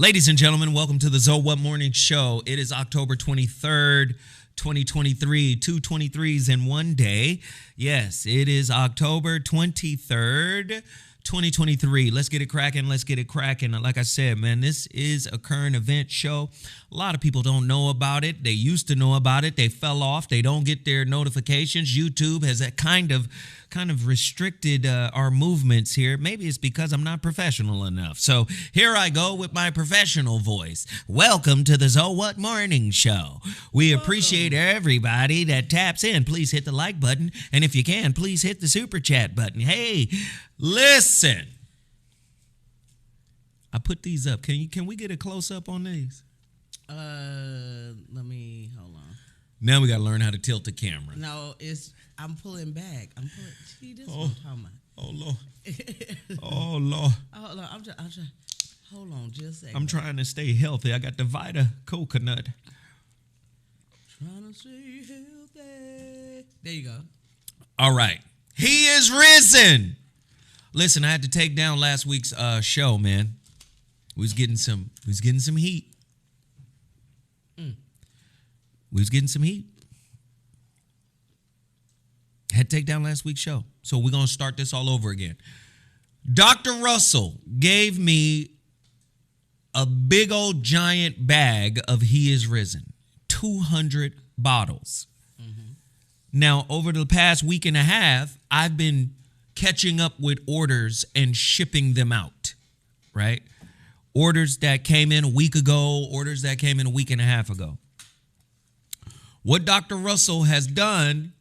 Ladies and gentlemen, welcome to the So What Morning Show. It is October 23rd, 2023, two 23s in one day. Yes, it is October 23rd, 2023. Let's get it cracking. Let's get it cracking. Like I said, man, this is a current event show. A lot of people don't know about it. They used to know about it. They fell off. They don't get their notifications. YouTube has that kind of restricted our movements here. Maybe it's because I'm not professional enough. So here I go with my professional voice. Welcome to the So What Morning Show. We appreciate everybody that taps in. Please hit the like button. And if you can, please hit the super chat button. Hey, listen. I put these up. Can we get a close up on these? Let me hold on. Now we got to learn how to tilt the camera. No, I'm pulling back. See, this is what I'm talking about. Oh, Lord. Oh, Lord. Hold on. I'm trying. Hold on just a second. I'm trying to stay healthy. I got the Vita coconut. Trying to stay healthy. There you go. All right. He is risen. Listen, I had to take down last week's show, man. We was getting some heat. We was getting some heat. Had to take down last week's show. So we're going to start this all over again. Dr. Russell gave me a big old giant bag of He is Risen. 200 bottles. Mm-hmm. Now, over the past week and a half, I've been catching up with orders and shipping them out, right? Orders that came in a week ago, orders that came in a week and a half ago. What Dr. Russell has done,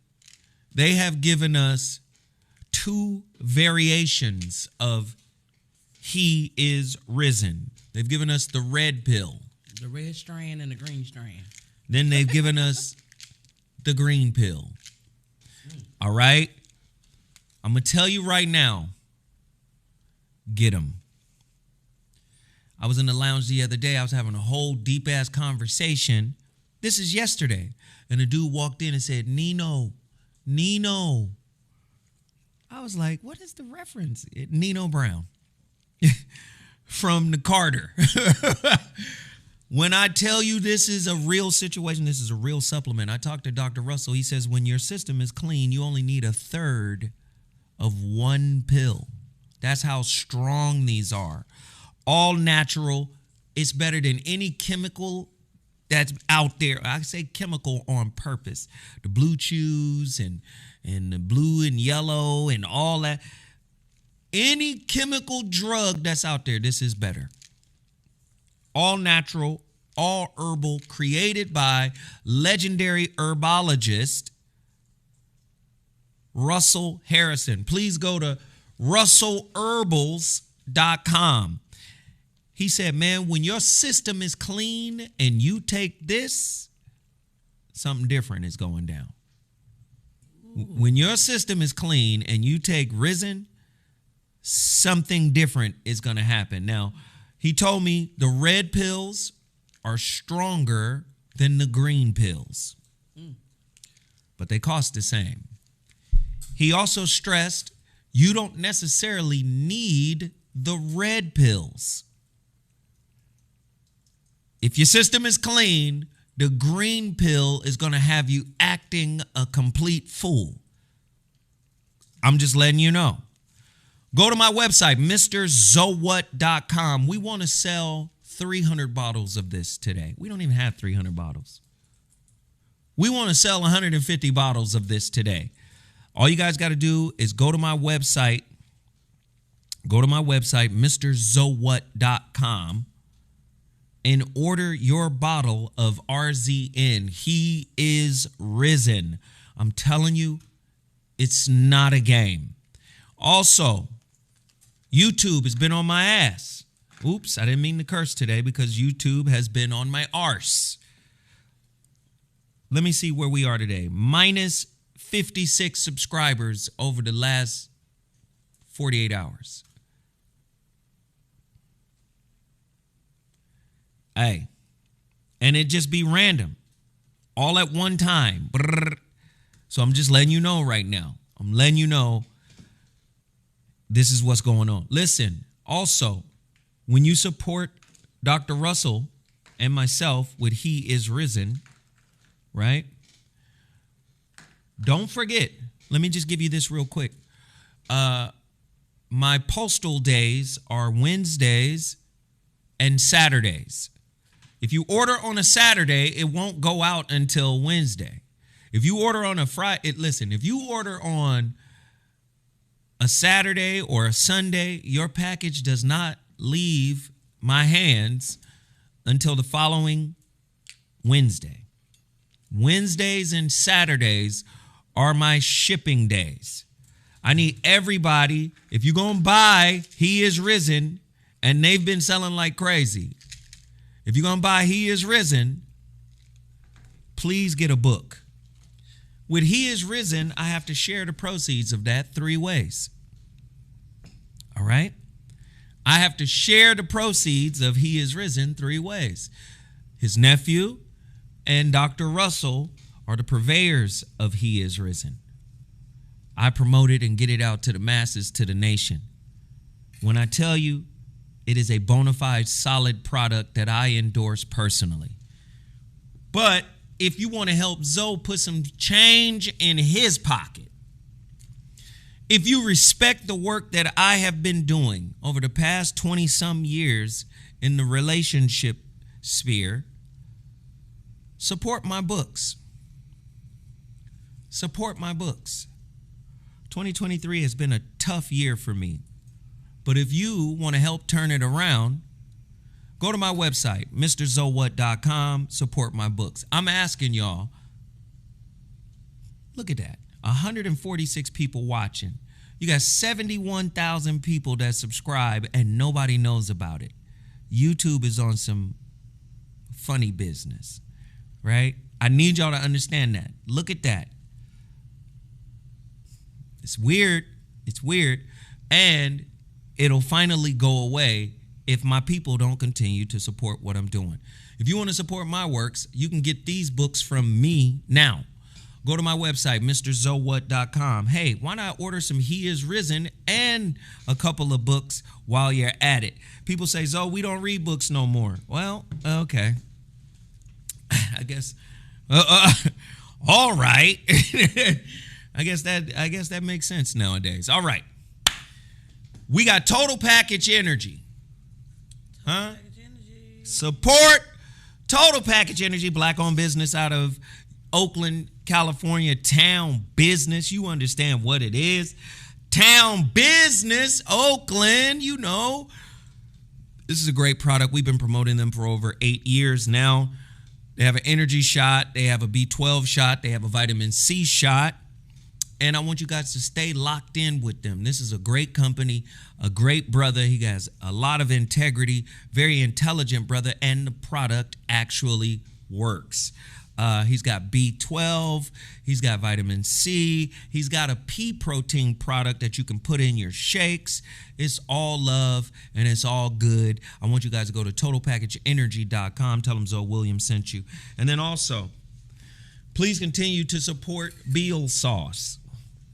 they have given us two variations of He is Risen. They've given us the red pill. The red strand and the green strand. Then they've given us the green pill. All right? I'm going to tell you right now, get them. I was in the lounge the other day. I was having a whole deep-ass conversation. This is yesterday. And a dude walked in and said, Nino. I was like, what is the reference? Nino Brown from the Carter. When I tell you this is a real situation, this is a real supplement. I talked to Dr. Russell. He says when your system is clean, you only need a third of one pill. That's how strong these are. All natural. It's better than any chemical that's out there. I say chemical on purpose. The blue chews and the blue and yellow and all that. Any chemical drug that's out there, this is better. All natural, all herbal, created by legendary herbologist Russell Harrison. Please go to russellherbals.com. He said, man, when your system is clean and you take this, something different is going down. When your system is clean and you take Risen, something different is going to happen. Now, he told me the red pills are stronger than the green pills, but they cost the same. He also stressed you don't necessarily need the red pills. If your system is clean, the green pill is going to have you acting a complete fool. I'm just letting you know. Go to my website, MrZowhat.com. We want to sell 300 bottles of this today. We don't even have 300 bottles. We want to sell 150 bottles of this today. All you guys got to do is go to my website. Go to my website, MrZowhat.com. and order your bottle of RZN. He is risen. I'm telling you, it's not a game. Also, YouTube has been on my ass. Oops, I didn't mean to curse today because YouTube has been on my arse. Let me see where we are today. Minus 56 subscribers over the last 48 hours. Hey, and it just be random, all at one time. So I'm just letting you know right now. I'm letting you know this is what's going on. Listen, also, when you support Dr. Russell and myself with He Is Risen, right? Don't forget, let me just give you this real quick. My postal days are Wednesdays and Saturdays. If you order on a Saturday, it won't go out until Wednesday. If you order on a Friday, if you order on a Saturday or a Sunday, your package does not leave my hands until the following Wednesday. Wednesdays and Saturdays are my shipping days. I need everybody, if you're going to buy He Is Risen, and they've been selling like crazy, if you're going to buy He Is Risen, please get a book. With He Is Risen, I have to share the proceeds of that 3 ways. All right? I have to share the proceeds of He Is Risen 3 ways. His nephew and Dr. Russell are the purveyors of He Is Risen. I promote it and get it out to the masses, to the nation. When I tell you, it is a bona fide, solid product that I endorse personally. But if you want to help Zoe put some change in his pocket, if you respect the work that I have been doing over the past 20-some years in the relationship sphere, support my books. Support my books. 2023 has been a tough year for me. But if you want to help turn it around, go to my website, MrZoWhat.com, support my books. I'm asking y'all, look at that, 146 people watching. You got 71,000 people that subscribe and nobody knows about it. YouTube is on some funny business, right? I need y'all to understand that. Look at that. It's weird. It's weird. And it'll finally go away if my people don't continue to support what I'm doing. If you want to support my works, you can get these books from me now. Go to my website, MrZoWhat.com. Hey, why not order some He Is Risen and a couple of books while you're at it? People say, Zoe, we don't read books no more. Well, okay. I guess, all right. I guess that makes sense nowadays. All right. We got Total Package Energy. Huh? Support Total Package Energy, black-owned business out of Oakland, California, town business. You understand what it is. Town business, Oakland, you know. This is a great product. We've been promoting them for over 8 years now. They have an energy shot. They have a B12 shot. They have a vitamin C shot. And I want you guys to stay locked in with them. This is a great company, a great brother. He has a lot of integrity, very intelligent brother, and the product actually works. He's got B12, he's got vitamin C, he's got a pea protein product that you can put in your shakes. It's all love and it's all good. I want you guys to go to totalpackageenergy.com. Tell them Zoe Williams sent you. And then also, please continue to support Beal Sauce.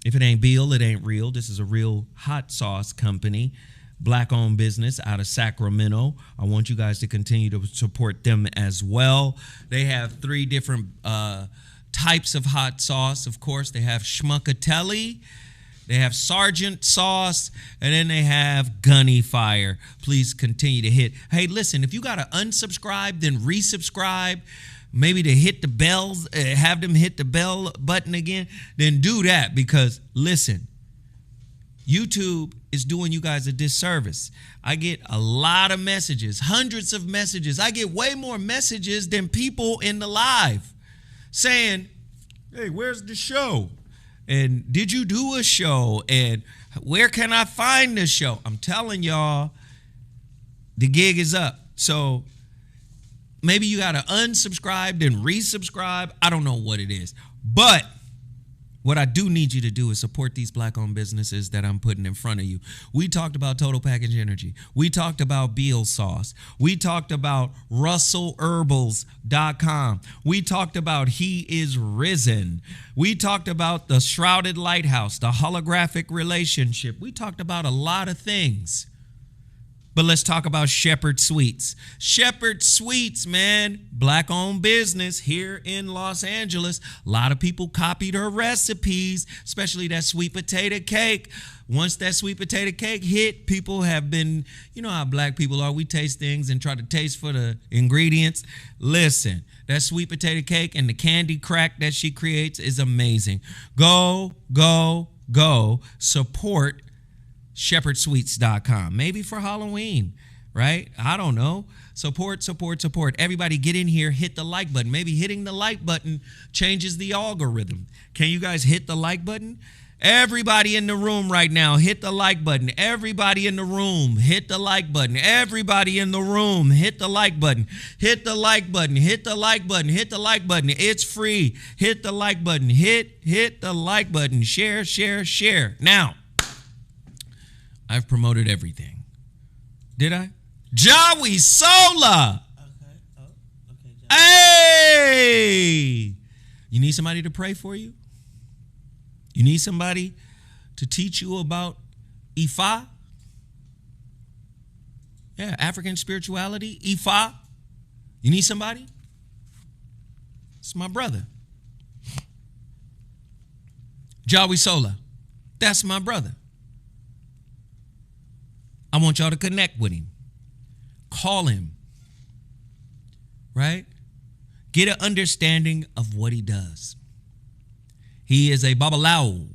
If it ain't Beal, it ain't real. This is a real hot sauce company, black-owned business out of Sacramento. I want you guys to continue to support them as well. They have 3 different types of hot sauce. Of course, they have Schmuckatelli, they have Sergeant Sauce, and then they have Gunny Fire. Please continue to hit. Hey, listen, if you got to unsubscribe, then resubscribe, maybe to hit the bells, have them hit the bell button again, then do that, because listen, YouTube is doing you guys a disservice. I get a lot of messages, hundreds of messages. I get way more messages than people in the live saying, hey, where's the show? And did you do a show? And where can I find this show? I'm telling y'all, the gig is up. So maybe you got to unsubscribe and resubscribe. I don't know what it is. But what I do need you to do is support these black-owned businesses that I'm putting in front of you. We talked about Total Package Energy. We talked about Beal Sauce. We talked about RussellHerbals.com. We talked about He Is Risen. We talked about the Shrouded Lighthouse, the holographic relationship. We talked about a lot of things. But let's talk about Shepherd Sweets. Shepherd Sweets, man, black-owned business here in Los Angeles. A lot of people copied her recipes, especially that sweet potato cake. Once that sweet potato cake hit, people have been, you know how black people are. We taste things and try to taste for the ingredients. Listen, that sweet potato cake and the candy crack that she creates is amazing. Go support shepherdsweets.com. Maybe for Halloween, right? I don't know. Support. Everybody get in here, hit the like button. Maybe hitting the like button changes the algorithm. Can you guys hit the like button? Everybody in the room right now, hit the like button. Everybody in the room, hit the like button. Everybody in the room, hit the like button. Hit the like button. Hit the like button. Hit the like button. It's free. Hit the like button. Hit the like button. Share. Now, I've promoted everything. Did I? Jawi Sola. Okay. Oh, okay. Hey! You need somebody to pray for you? You need somebody to teach you about Ifa? Yeah, African spirituality, Ifa. You need somebody? It's my brother. Jawi Sola. That's my brother. I want y'all to connect with him. Call him. Right? Get an understanding of what he does. He is a Babalawo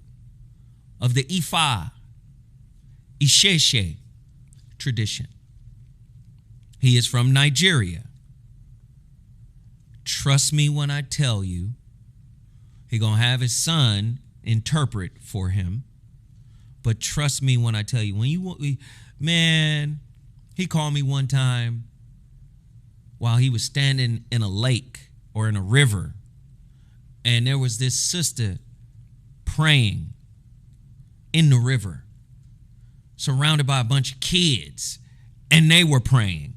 of the Ifa, Isheshe tradition. He is from Nigeria. Trust me when I tell you, he gonna have his son interpret for him. But trust me when I tell you, when you want, man, he called me one time while he was standing in a lake or in a river, and there was this sister praying in the river, surrounded by a bunch of kids, and they were praying.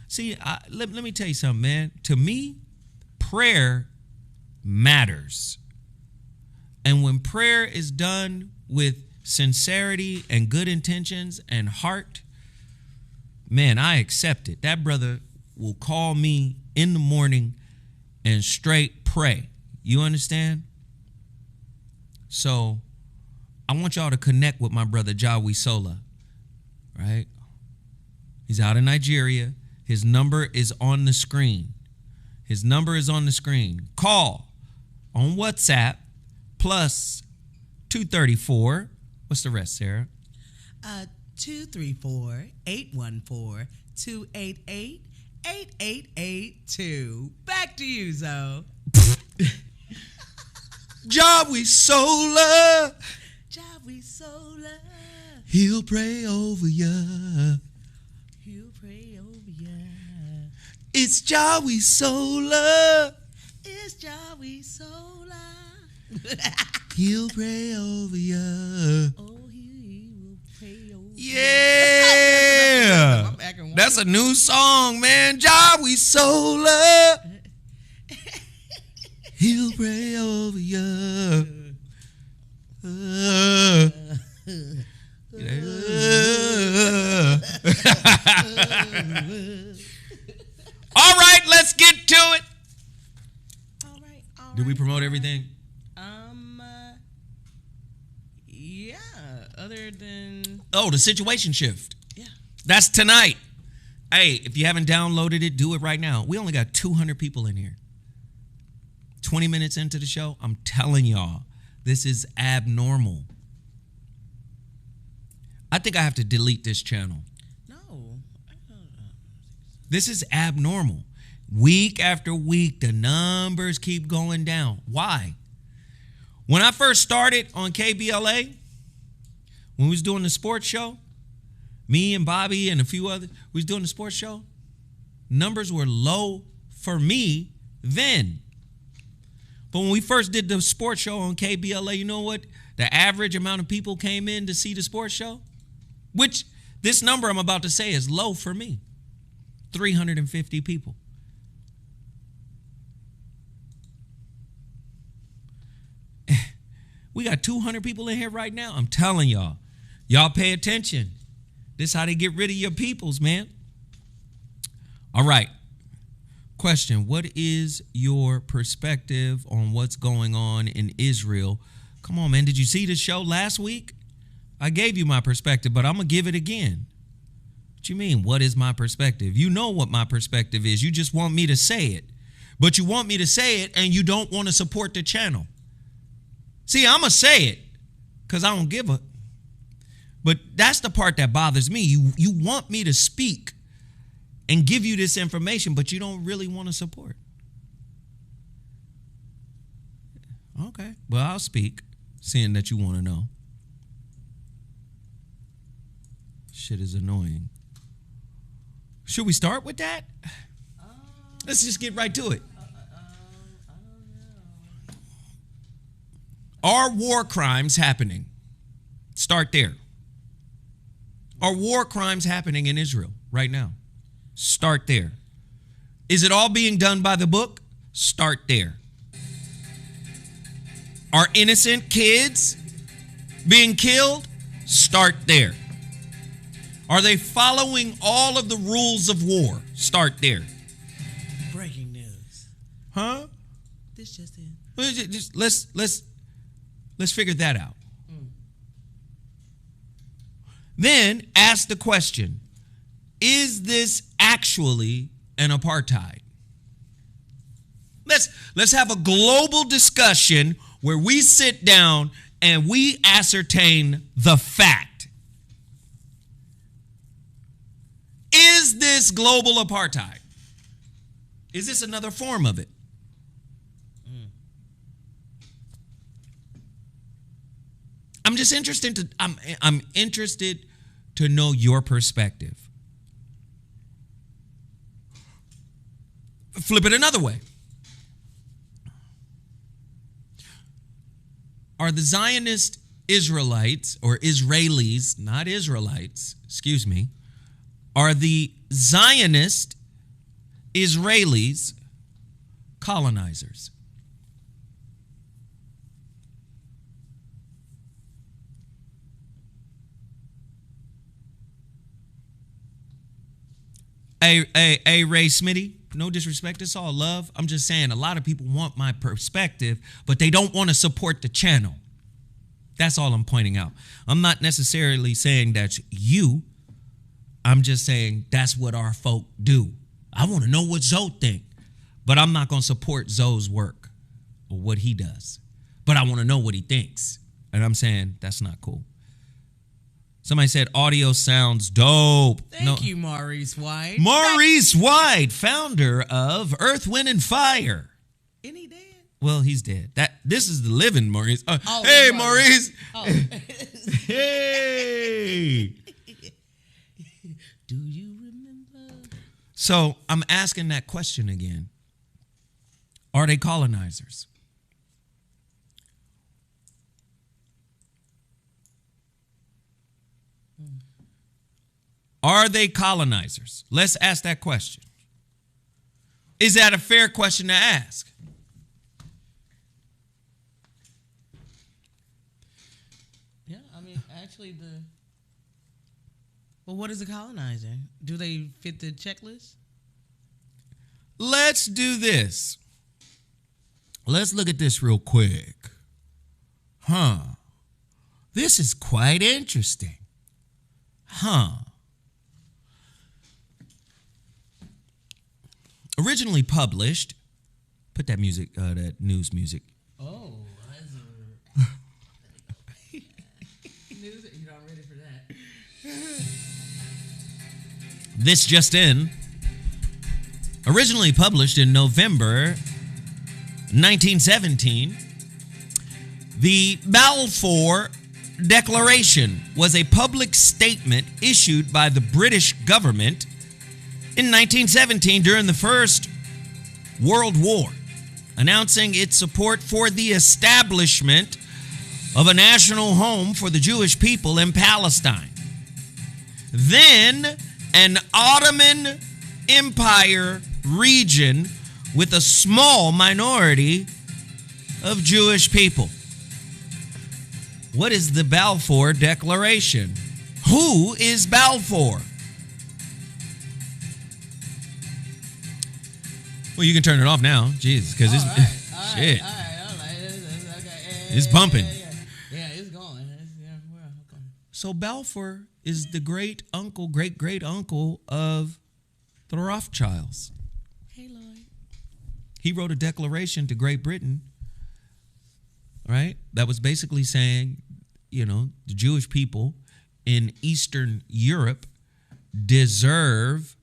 See, let me tell you something, man. To me, prayer matters. And when prayer is done with sincerity and good intentions and heart, man, I accept it. That brother will call me in the morning and straight pray. You understand? So I want y'all to connect with my brother Jawi Sola, right? He's out in Nigeria. His number is on the screen. Call on WhatsApp plus 234. What's the rest, Sarah? 234-814-288-8882. Back to you, Zoe. Jawi Sola. Jawi Sola. He'll pray over ya. He'll pray over ya. It's Jawi Sola. It's Jawi Sola. He'll pray over ya. Oh, he will pray over Yeah. That's a new song, man. Jawi Sola. He'll pray over ya. All right, let's get to it. All right. Did we promote everything? Yeah. Other than the situation shift. yeah. That's tonight. Hey, if you haven't downloaded it, do it right now. We only got 200 people in here. 20 minutes into the show, I'm telling y'all, this is abnormal. I think I have to delete this channel. No. This is abnormal. Week after week, the numbers keep going down. Why? When I first started on KBLA, when we was doing the sports show, me and Bobby and a few others, we was doing the sports show, numbers were low for me then. But when we first did the sports show on KBLA, you know what? The average amount of people came in to see the sports show, which this number I'm about to say is low for me. 350 people. We got 200 people in here right now. I'm telling y'all. Y'all pay attention. This how they get rid of your peoples, man. All right. Question, what is your perspective on what's going on in Israel? Come on, man. Did you see the show last week? I gave you my perspective, but I'm going to give it again. What you mean, what is my perspective? You know what my perspective is. You just want me to say it. But you want me to say it, and you don't want to support the channel. See, I'm going to say it because I don't give a... But that's the part that bothers me. You want me to speak and give you this information, but you don't really want to support. Okay, well, I'll speak, seeing that you want to know. Shit is annoying. Should we start with that? Let's just get right to it. I don't know. Are war crimes happening? Start there. Are war crimes happening in Israel right now? Start there. Is it all being done by the book? Start there. Are innocent kids being killed? Start there. Are they following all of the rules of war? Start there. Breaking news. Huh? This just in. Let's figure that out. Then ask the question, is this actually an apartheid? Let's have a global discussion where we sit down and we ascertain the fact. Is this global apartheid? Is this another form of it? I'm just interested I'm interested to know your perspective. Flip it another way. Are the Zionist Israelites, or Israelis, not Israelites, excuse me, are the Zionist Israelis colonizers? Hey, Ray Smitty, no disrespect, it's all love. I'm just saying a lot of people want my perspective, but they don't want to support the channel. That's all I'm pointing out. I'm not necessarily saying that's you. I'm just saying that's what our folk do. I want to know what Zoe think, but I'm not going to support Zoe's work or what he does. But I want to know what he thinks. And I'm saying that's not cool. Somebody said audio sounds dope. Thank you, Maurice White. Maurice White, founder of Earth, Wind, and Fire. Isn't he dead? Well, he's dead. This is the living Maurice. Oh, hey, right. Maurice. Oh. Hey. Do you remember? So I'm asking that question again. Are they colonizers? Are they colonizers? Let's ask that question. Is that a fair question to ask? Yeah, I mean, actually, well, what is a colonizer? Do they fit the checklist? Let's do this. Let's look at this real quick. This is quite interesting. Originally published, put that music, that news music. Oh, that's news. You're not ready for that. This just in. Originally published in November 1917, the Balfour Declaration was a public statement issued by the British government in 1917 during the First World War, announcing its support for the establishment of a national home for the Jewish people in Palestine. Then an Ottoman Empire region with a small minority of Jewish people. What is the Balfour Declaration? Who is Balfour? Well, you can turn it off now. Jesus, because it's shit. All right. It's bumping. Yeah, it's going. So Balfour is the great great uncle of the Rothschilds. Hey, Lloyd. He wrote a declaration to Great Britain, right? That was basically saying, the Jewish people in Eastern Europe deserve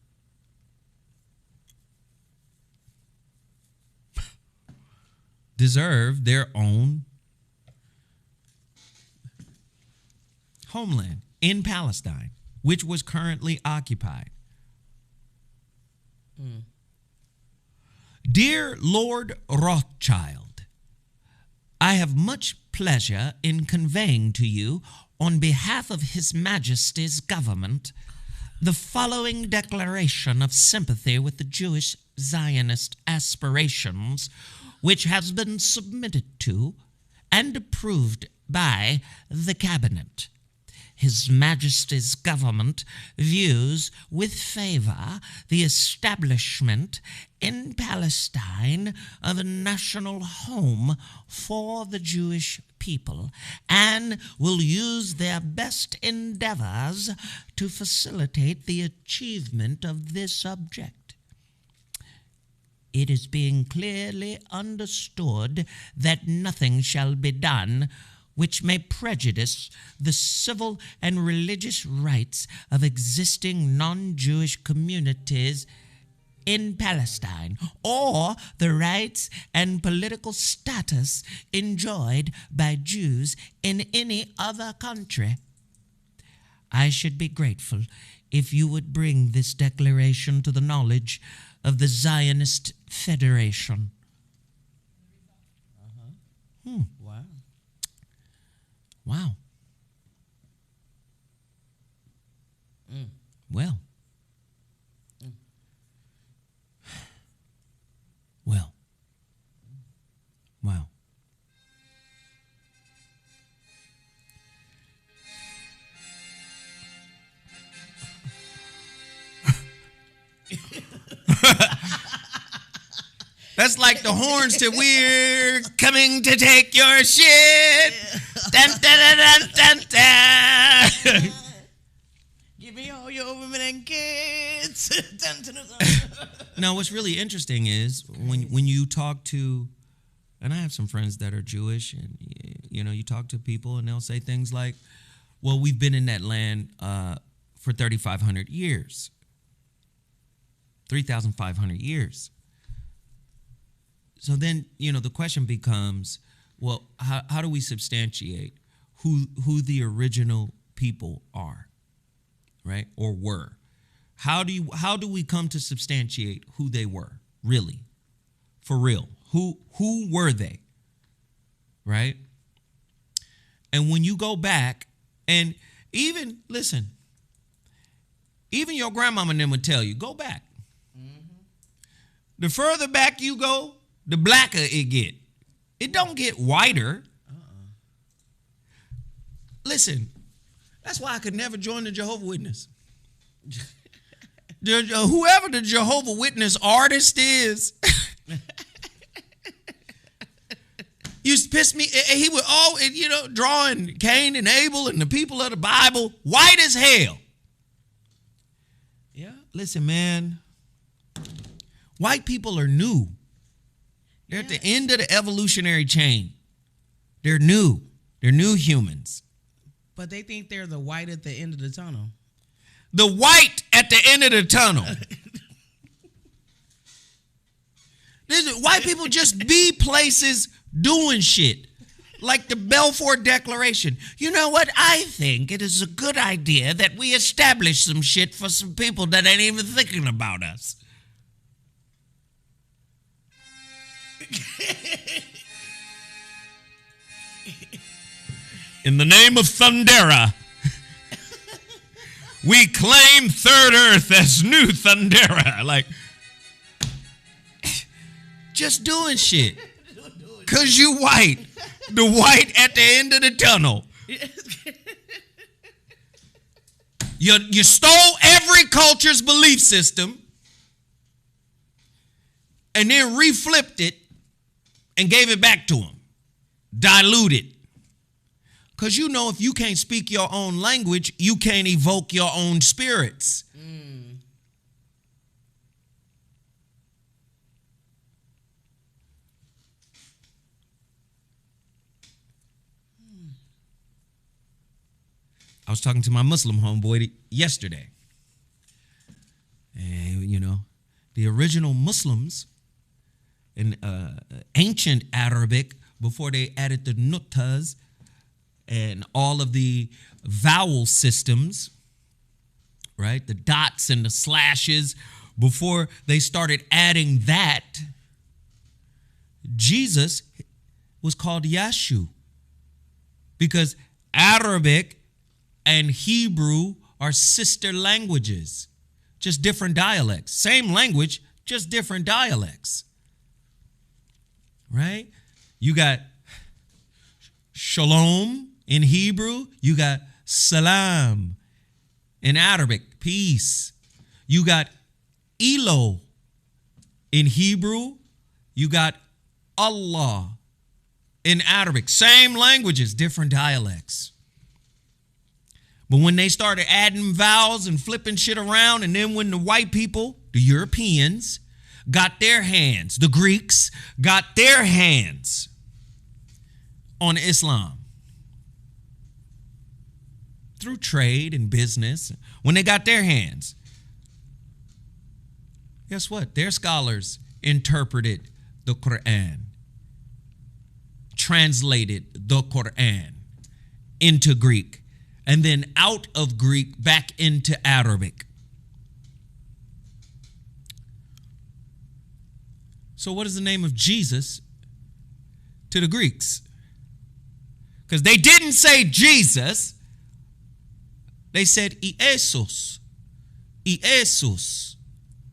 their own homeland in Palestine, which was currently occupied. Dear Lord Rothschild, I have much pleasure in conveying to you, on behalf of His Majesty's government, the following declaration of sympathy with the Jewish Zionist aspirations, which has been submitted to and approved by the Cabinet. His Majesty's government views with favor the establishment in Palestine of a national home for the Jewish people and will use their best endeavors to facilitate the achievement of this object. It is being clearly understood that nothing shall be done which may prejudice the civil and religious rights of existing non-Jewish communities in Palestine, or the rights and political status enjoyed by Jews in any other country. I should be grateful if you would bring this declaration to the knowledge of the Zionist Federation. Wow. Wow. Well. Well. Wow. That's like the horns to "We're coming to take your shit." Dun, dun, dun, dun, dun. Give me all your women and kids. Now, what's really interesting is when you talk to, and I have some friends that are Jewish, and you talk to people and they'll say things like, "Well, we've been in that land for 3,500 years, 3,500 years." So then, the question becomes, well, how do we substantiate who the original people are, right? Or were? How do we come to substantiate who they were, really? For real. Who were they? Right? And when you go back, and even your grandmama and them would tell you, go back. The further back you go, the blacker it get. It don't get whiter. Listen, that's why I could never join the Jehovah's Witness. Whoever the Jehovah's Witness artist is, used to piss me. He would always, drawing Cain and Abel and the people of the Bible, white as hell. Yeah. Listen, man, white people are new. They're at the end of the evolutionary chain. They're new. They're new humans. But they think they're the white at the end of the tunnel. The white at the end of the tunnel. White people just be places doing shit. Like the Balfour Declaration. You know what? I think it is a good idea that we establish some shit for some people that ain't even thinking about us. In the name of Thundera, we claim Third Earth as New Thundera. Like, just doing shit. Because you white. The white at the end of the tunnel. You stole every culture's belief system and then reflipped it and gave it back to them. Diluted. Because you know if you can't speak your own language, you can't evoke your own spirits. I was talking to my Muslim homeboy yesterday. And, you know, the original Muslims in ancient Arabic, before they added the nuqtas and all of the vowel systems, right? The dots and the slashes, before they started adding that, Jesus was called Yashu. Because Arabic and Hebrew are sister languages, just different dialects. Same language, just different dialects. Right? You got shalom in Hebrew. You got salam in Arabic, peace. You got Elo in Hebrew. You got Allah in Arabic. Same languages, different dialects. But when they started adding vowels and flipping shit around, and then when the white people, the Europeans, got their hands, the Greeks got their hands on Islam through trade and business, when they got their hands, guess what? Their scholars interpreted the Quran, translated the Quran into Greek, and then out of Greek back into Arabic. So what is the name of Jesus to the Greeks? Because they didn't say Jesus. They said Iesus. Iesus.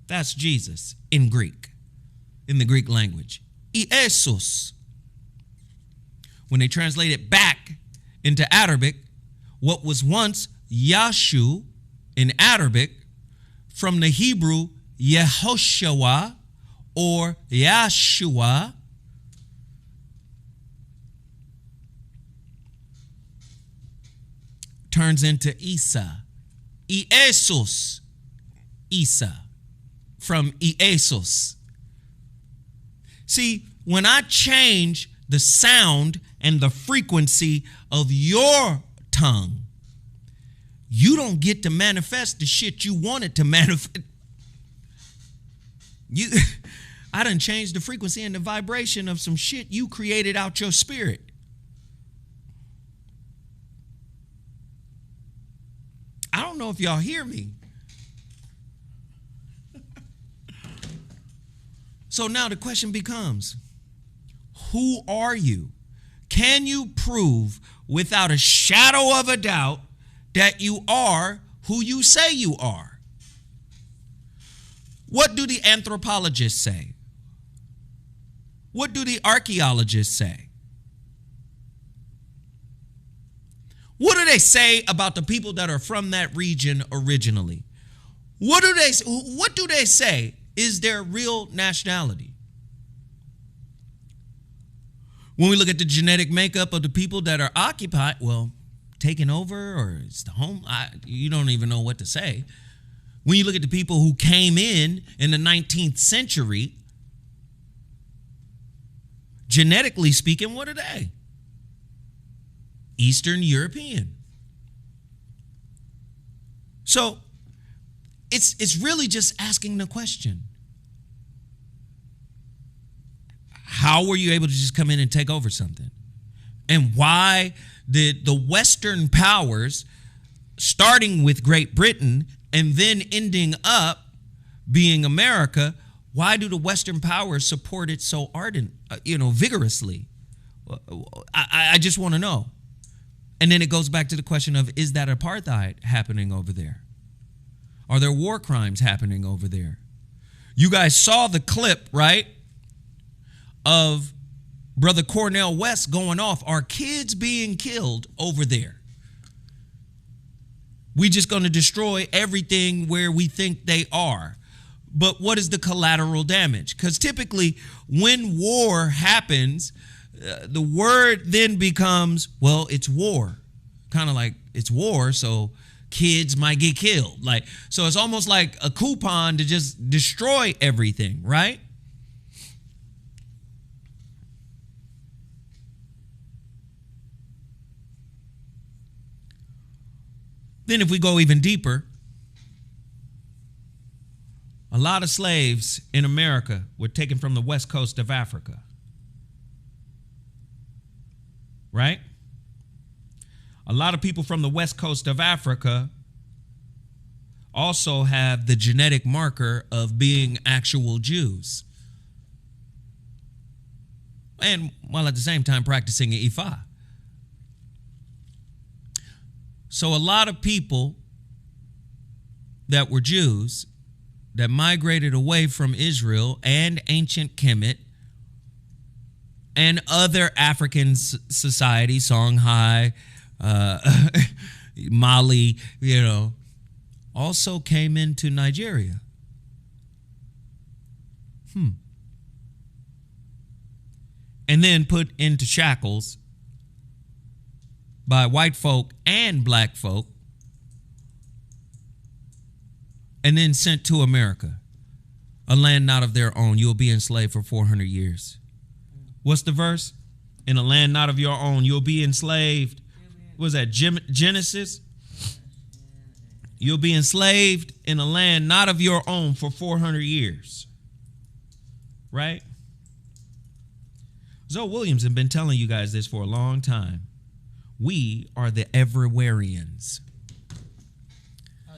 That's Jesus in Greek, in the Greek language. Iesus. When they translate it back into Arabic, what was once Yashu in Arabic, from the Hebrew Yehoshua or Yashua, turns into Isa. Iesus. Isa. From Iesus. See, when I change the sound and the frequency of your tongue, you don't get to manifest the shit you wanted to manifest. I done changed the frequency and the vibration of some shit you created out your spirit. I don't know if y'all hear me. So now the question becomes, who are you? Can you prove without a shadow of a doubt that you are who you say you are? What do the anthropologists say? What do the archaeologists say? What do they say about the people that are from that region originally? What do they say is their real nationality? When we look at the genetic makeup of the people that are occupied, well, taken over, or it's the home, you don't even know what to say. When you look at the people who came in the 19th century, genetically speaking, what are they? Eastern European. So it's really just asking the question, how were you able to just come in and take over something? And why did the Western powers, starting with Great Britain and then ending up being America, why do the Western powers support it so vigorously? I just want to know. And then it goes back to the question of, is that apartheid happening over there? Are there war crimes happening over there? You guys saw the clip, right, of Brother Cornel West going off. Are kids being killed over there? We just going to destroy everything where we think they are. But what is the collateral damage? Because typically when war happens, the word then becomes, well, it's war. Kind of like it's war, so kids might get killed. Like, so it's almost like a coupon to just destroy everything, right? Then if we go even deeper, a lot of slaves in America were taken from the west coast of Africa. Right? A lot of people from the west coast of Africa also have the genetic marker of being actual Jews. And while at the same time practicing Ifa. So a lot of people that were Jews that migrated away from Israel and ancient Kemet and other African societies, Songhai, Mali, also came into Nigeria. And then put into shackles by white folk and black folk, and then sent to America, a land not of their own. You'll be enslaved for 400 years. What's the verse? In a land not of your own, you'll be enslaved. What was that, Genesis? You'll be enslaved in a land not of your own for 400 years. Right? Zoe Williams has been telling you guys this for a long time. We are the Everywhereans. Oh,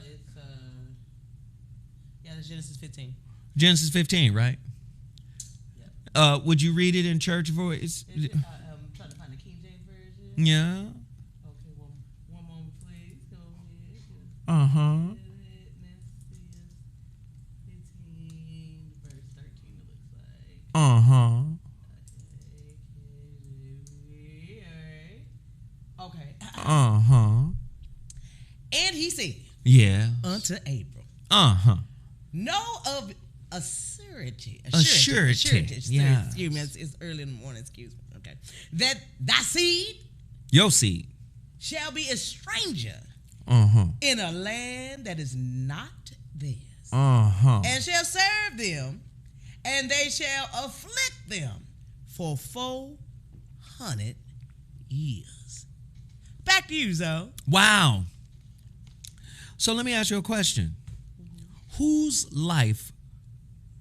it's Genesis 15. Genesis 15, right? Yep. Would you read it in church voice? I'm trying to find the King James version. Yeah. Okay, one moment, please. Go ahead. Uh-huh. 15, verse 13, it looks like. Uh-huh. Okay. Uh-huh. And he said, yeah, unto Abram, uh-huh, know of a surety. Yeah. Excuse me, it's early in the morning, excuse me. Okay. That thy seed, your seed, shall be a stranger uh-huh, in a land that is not theirs, uh-huh, and shall serve them, and they shall afflict them for 400 years. Back to you, Zoe. Wow. So let me ask you a question. Whose life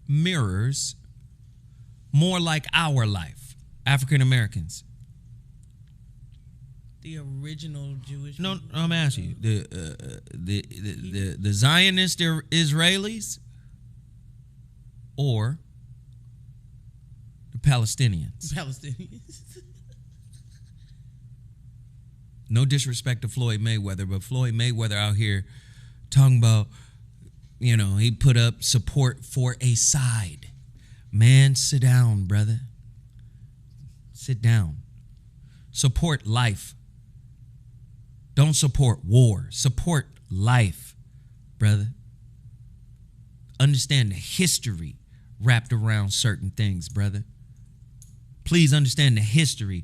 mirrors more like our life? African Americans. The original Jewish. No, I'm asking you. The Zionist Israelis or the Palestinians? Palestinians. No disrespect to Floyd Mayweather, but Floyd Mayweather out here talking about, he put up support for a side. Man, sit down, brother. Sit down. Support life. Don't support war. Support life, brother. Understand the history wrapped around certain things, brother. Please understand the history.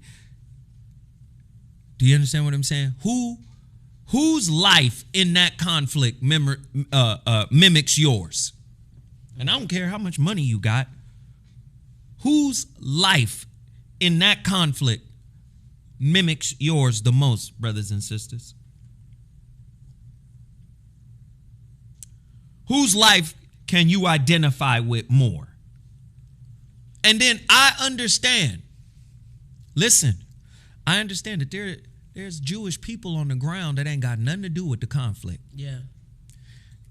Do you understand what I'm saying? Whose life in that conflict mimics yours? And I don't care how much money you got. Whose life in that conflict mimics yours the most, brothers and sisters? Whose life can you identify with more? And then I understand. Listen, I understand that there's Jewish people on the ground that ain't got nothing to do with the conflict. Yeah.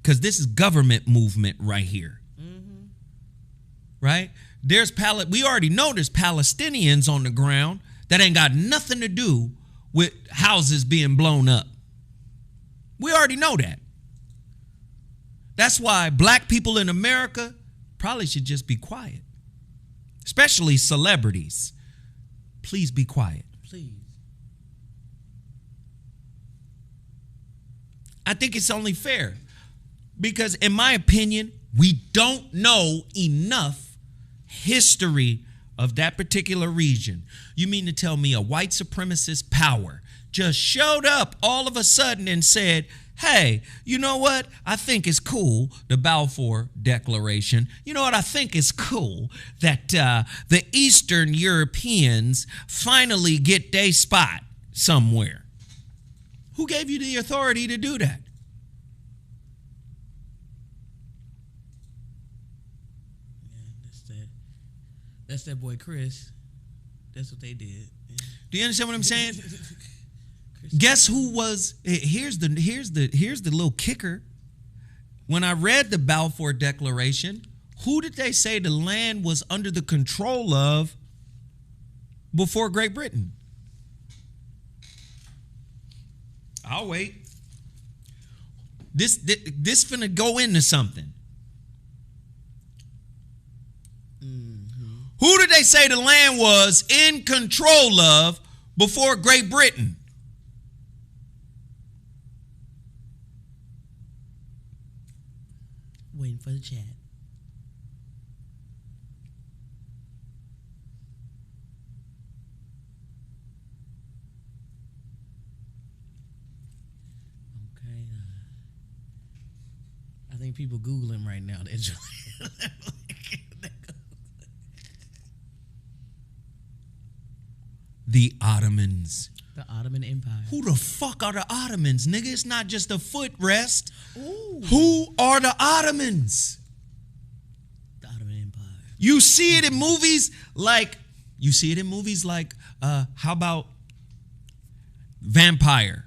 Because this is government movement right here. Mm-hmm. Right? We already know there's Palestinians on the ground that ain't got nothing to do with houses being blown up. We already know that. That's why black people in America probably should just be quiet. Especially celebrities. Please be quiet. Please. I think it's only fair because, in my opinion, we don't know enough history of that particular region. You mean to tell me a white supremacist power just showed up all of a sudden and said, hey, you know what? I think it's cool, the Balfour Declaration. You know what? I think it's cool that the Eastern Europeans finally get their spot somewhere. Who gave you the authority to do that? Yeah, that's that boy Chris. That's what they did. Yeah. Do you understand what I'm saying? Guess who was? Here's the little kicker. When I read the Balfour Declaration, who did they say the land was under the control of before Great Britain? I'll wait. This finna go into something. Mm-hmm. Who did they say the land was in control of before Great Britain? Waiting for the chat. Okay. I think people Googling right now. The Ottomans. The Ottoman Empire. Who the fuck are the Ottomans, nigga? It's not just a footrest. Ooh. Who are the Ottomans? The Ottoman Empire. You see it in movies like, how about Vampire?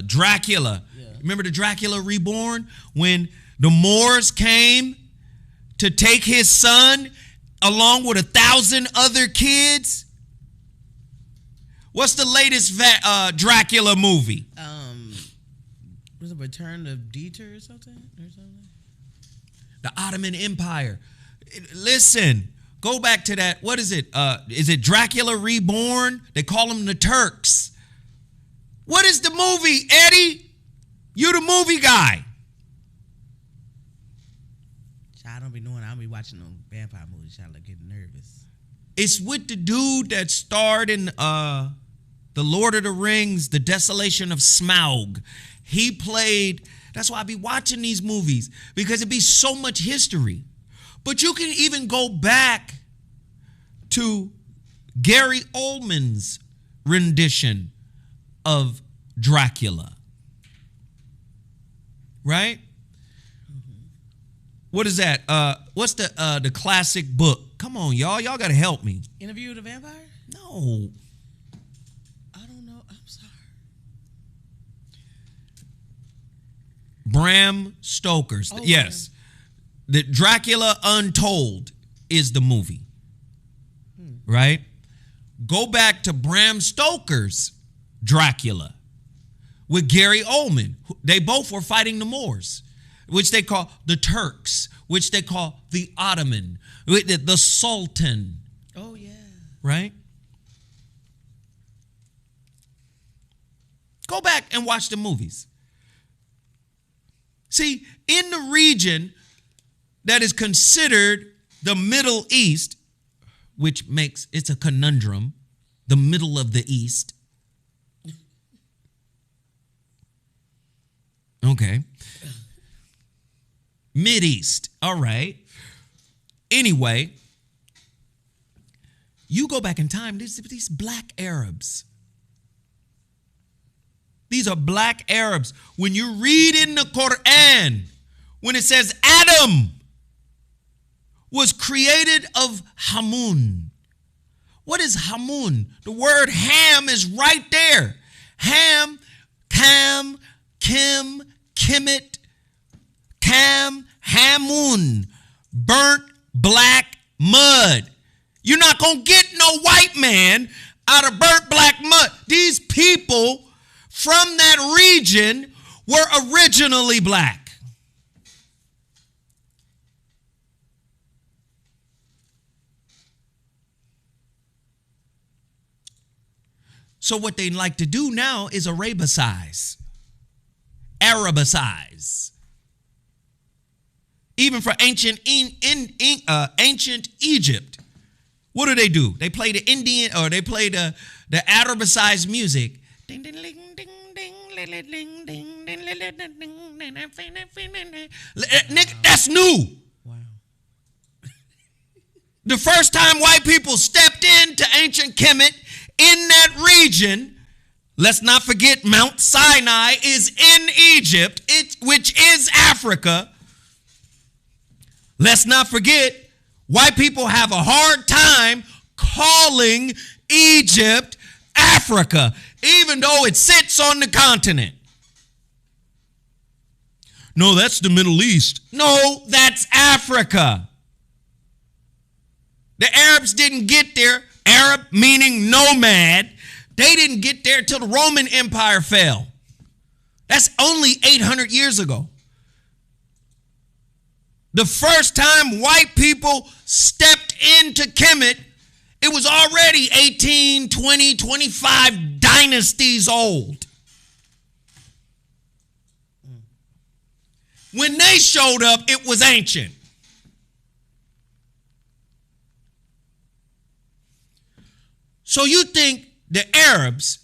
Dracula. Yeah. Remember the Dracula Reborn? When the Moors came to take his son along with 1,000 other kids? What's the latest Dracula movie? Was it Return of Dieter or something? The Ottoman Empire. Listen, go back to that. What is it? Is it Dracula Reborn? They call them the Turks. What is the movie, Eddie? You the movie guy. I don't be knowing. I don't be watching no vampire movies. I get nervous. It's with the dude that starred in The Lord of the Rings, The Desolation of Smaug. He played, that's why I be watching these movies, because it be so much history. But you can even go back to Gary Oldman's rendition of Dracula. Right? Mm-hmm. What is that? What's the classic book? Come on, y'all. Y'all got to help me. Interview with the Vampire? No. Bram Stoker's. Oh, yes. The Dracula Untold is the movie. Right? Go back to Bram Stoker's Dracula with Gary Oldman. They both were fighting the Moors, which they call the Turks, which they call the Ottoman, the Sultan. Oh, yeah. Right? Go back and watch the movies. See, in the region that is considered the Middle East, which makes it's a conundrum, the middle of the East. Okay. Mid-East. All right. Anyway, you go back in time, these black Arabs. These are black Arabs. When you read in the Quran, when it says Adam was created of Hamun. What is Hamun? The word Ham is right there. Ham, Cam, Kim, Kemet, Cam, Hamun. Burnt black mud. You're not going to get no white man out of burnt black mud. These people from that region were originally black. So what they like to do now is Arabicize. Arabicize. Even for ancient Egypt, what do? They play the Indian, or they play the Arabicized music. Ding, ding, ding, ding, ding, ding, ding, ding, ding. That's new. Wow. The first time white people stepped into ancient Kemet in that region, let's not forget Mount Sinai is in Egypt, which is Africa. Let's not forget, white people have a hard time calling Egypt Africa, even though it sits on the continent. No, that's the Middle East. No, that's Africa. The Arabs didn't get there, Arab meaning nomad, they didn't get there till the Roman Empire fell. That's only 800 years ago. The first time white people stepped into Kemet, it was already 18, 20, 25 dynasties old. When they showed up, it was ancient. So you think the Arabs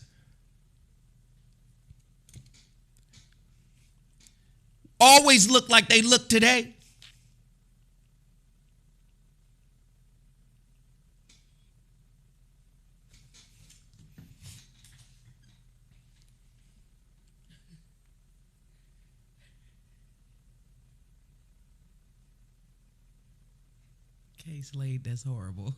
always look like they look today? Case laid, that's horrible.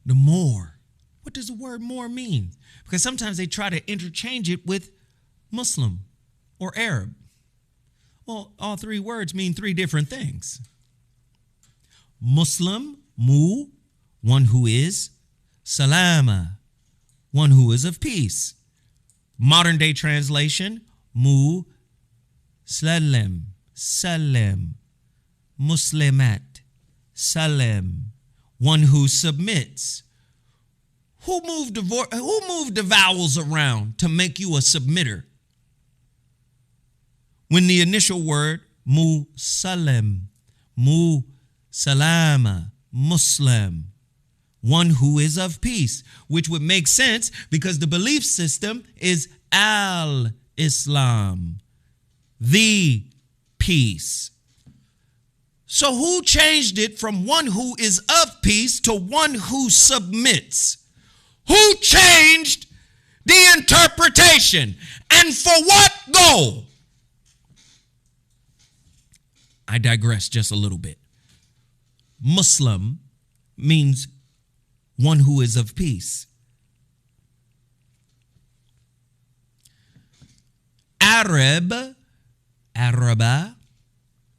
The Moor. What does the word Moor mean? Because sometimes they try to interchange it with Muslim or Arab. Well, all three words mean three different things. Muslim, mu, one who is. Salama, one who is of peace. Modern day translation, mu, salam, salam, muslimat, salam, one who submits. Who moved the vowels around to make you a submitter? When the initial word, mu-salam, mu-salama, Muslim, one who is of peace, which would make sense because the belief system is al-Islam, the peace. So who changed it from one who is of peace to one who submits? Who changed the interpretation? And for what goal? I digress just a little bit. Muslim means one who is of peace. Araba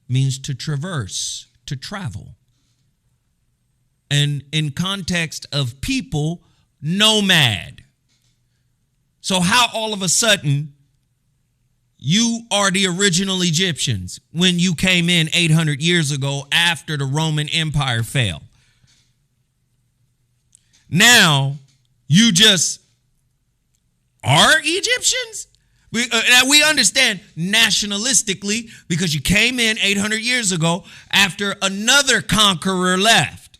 means to traverse, to travel. And in context of people, nomad. So how all of a sudden you are the original Egyptians when you came in 800 years ago after the Roman Empire fell? Now you just are Egyptians? We understand nationalistically because you came in 800 years ago after another conqueror left.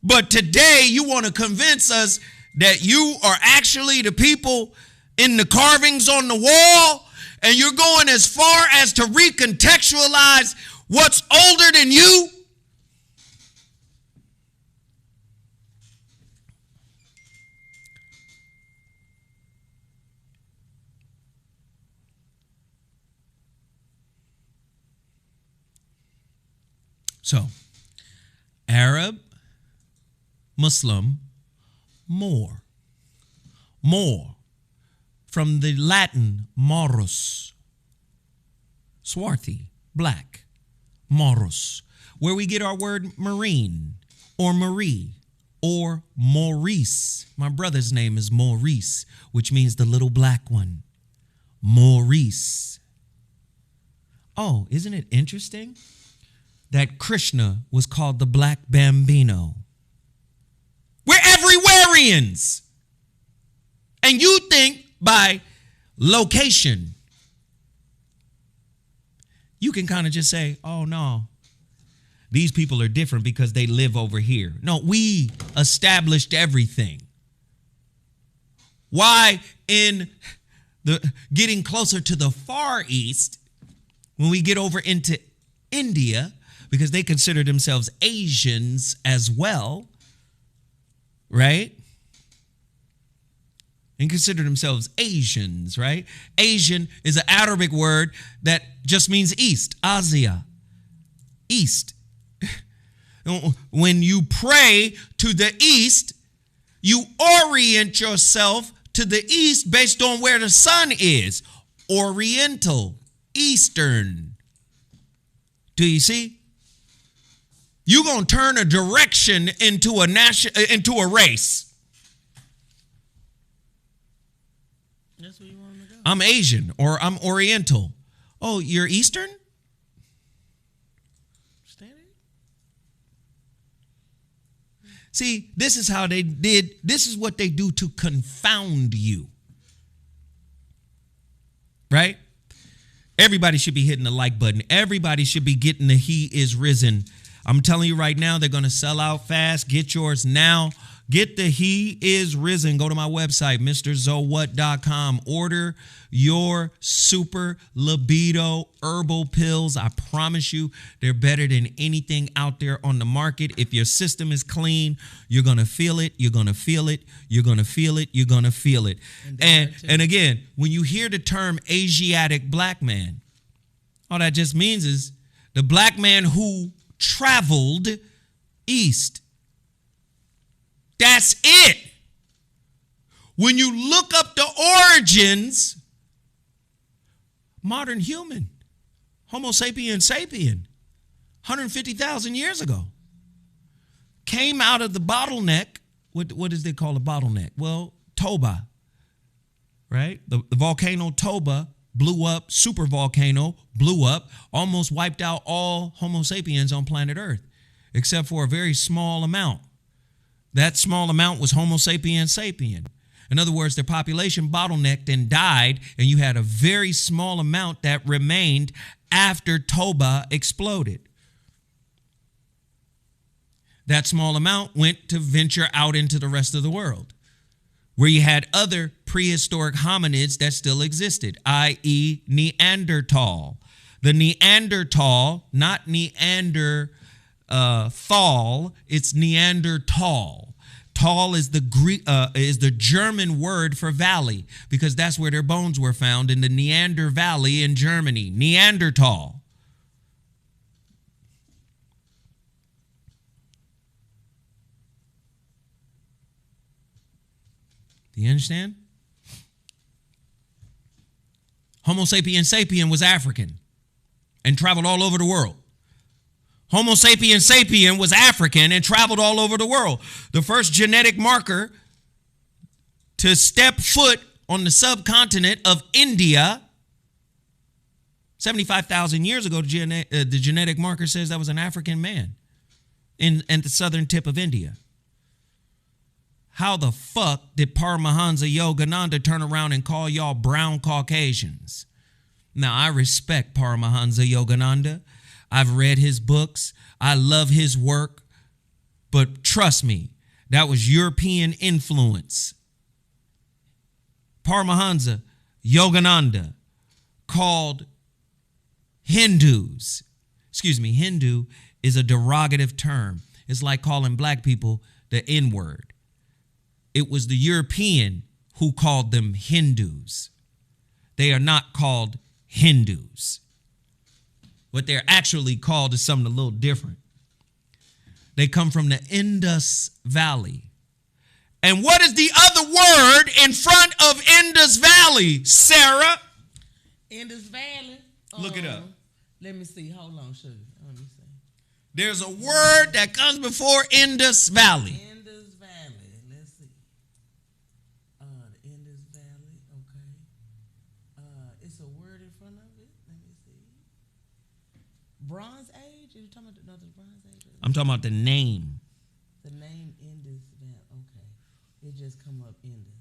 But today you want to convince us that you are actually the people in the carvings on the wall, and you're going as far as to recontextualize what's older than you? So, Arab, Muslim, more. From the Latin morus, swarthy, black, morus, where we get our word marine or Marie or Maurice. My brother's name is Maurice, which means the little black one. Maurice. Oh, isn't it interesting that Krishna was called the Black Bambino? We're everywhereans. And you think by location, you can kind of just say, oh no, these people are different because they live over here. No, we established everything. Why in the getting closer to the Far East, when we get over into India, because they consider themselves Asians as well, right? And consider themselves Asians, right? Asian is an Arabic word that just means east, Asia, east. When you pray to the east, you orient yourself to the east based on where the sun is. Oriental, Eastern. Do you see? You're going to turn a direction into a race. That's where you want to go. I'm Asian or I'm Oriental. Oh, you're Eastern? See, this is how they did. This is what they do to confound you. Right? Everybody should be hitting the like button. Everybody should be getting the He is risen. I'm telling you right now, they're going to sell out fast. Get yours now. Get the He is risen. Go to my website, MrZoWhat.com. Order your super libido herbal pills. I promise you, they're better than anything out there on the market. If your system is clean, you're going to feel it. You're going to feel it. You're going to feel it. You're going to feel it. And again, when you hear the term Asiatic black man, all that just means is the black man who traveled east. That's it. When you look up the origins, modern human, Homo sapiens sapien, 150,000 years ago, came out of the bottleneck. What is they call a bottleneck? Well, Toba, right? The volcano Toba blew up, super volcano blew up, almost wiped out all Homo sapiens on planet Earth, except for a very small amount. That small amount was Homo sapiens sapien. In other words, their population bottlenecked and died, and you had a very small amount that remained after Toba exploded. That small amount went to venture out into the rest of the world, where you had other prehistoric hominids that still existed, i.e. Neanderthal. The Neanderthal, not Neanderthal, it's Neanderthal. Tal is the German word for valley, because that's where their bones were found, in the Neander Valley in Germany. Neanderthal. Do you understand? Homo sapiens sapien was African and traveled all over the world. Homo sapiens sapien was African and traveled all over the world. The first genetic marker to step foot on the subcontinent of India, 75,000 years ago, the genetic marker says that was an African man in the southern tip of India. How the fuck did Paramahansa Yogananda turn around and call y'all brown Caucasians? Now, I respect Paramahansa Yogananda. I've read his books. I love his work. But trust me, that was European influence. Paramahansa Yogananda called Hindus. Hindu is a derogative term. It's like calling black people the N-word. It was the European who called them Hindus. They are not called Hindus. What they're actually called is something a little different. They come from the Indus Valley. And what is the other word in front of Indus Valley, Sarah? Indus Valley. Look it up. Let me see. Hold on, sugar. Let me see. There's a word that comes before Indus Valley. Indus Valley. Let's see. The Indus Valley. Okay. It's a word in front of it. Let me see. Bronze Age? Are you talking about the Bronze Age? I'm talking about the name. The name Indus Valley. Okay. It just come up Indus.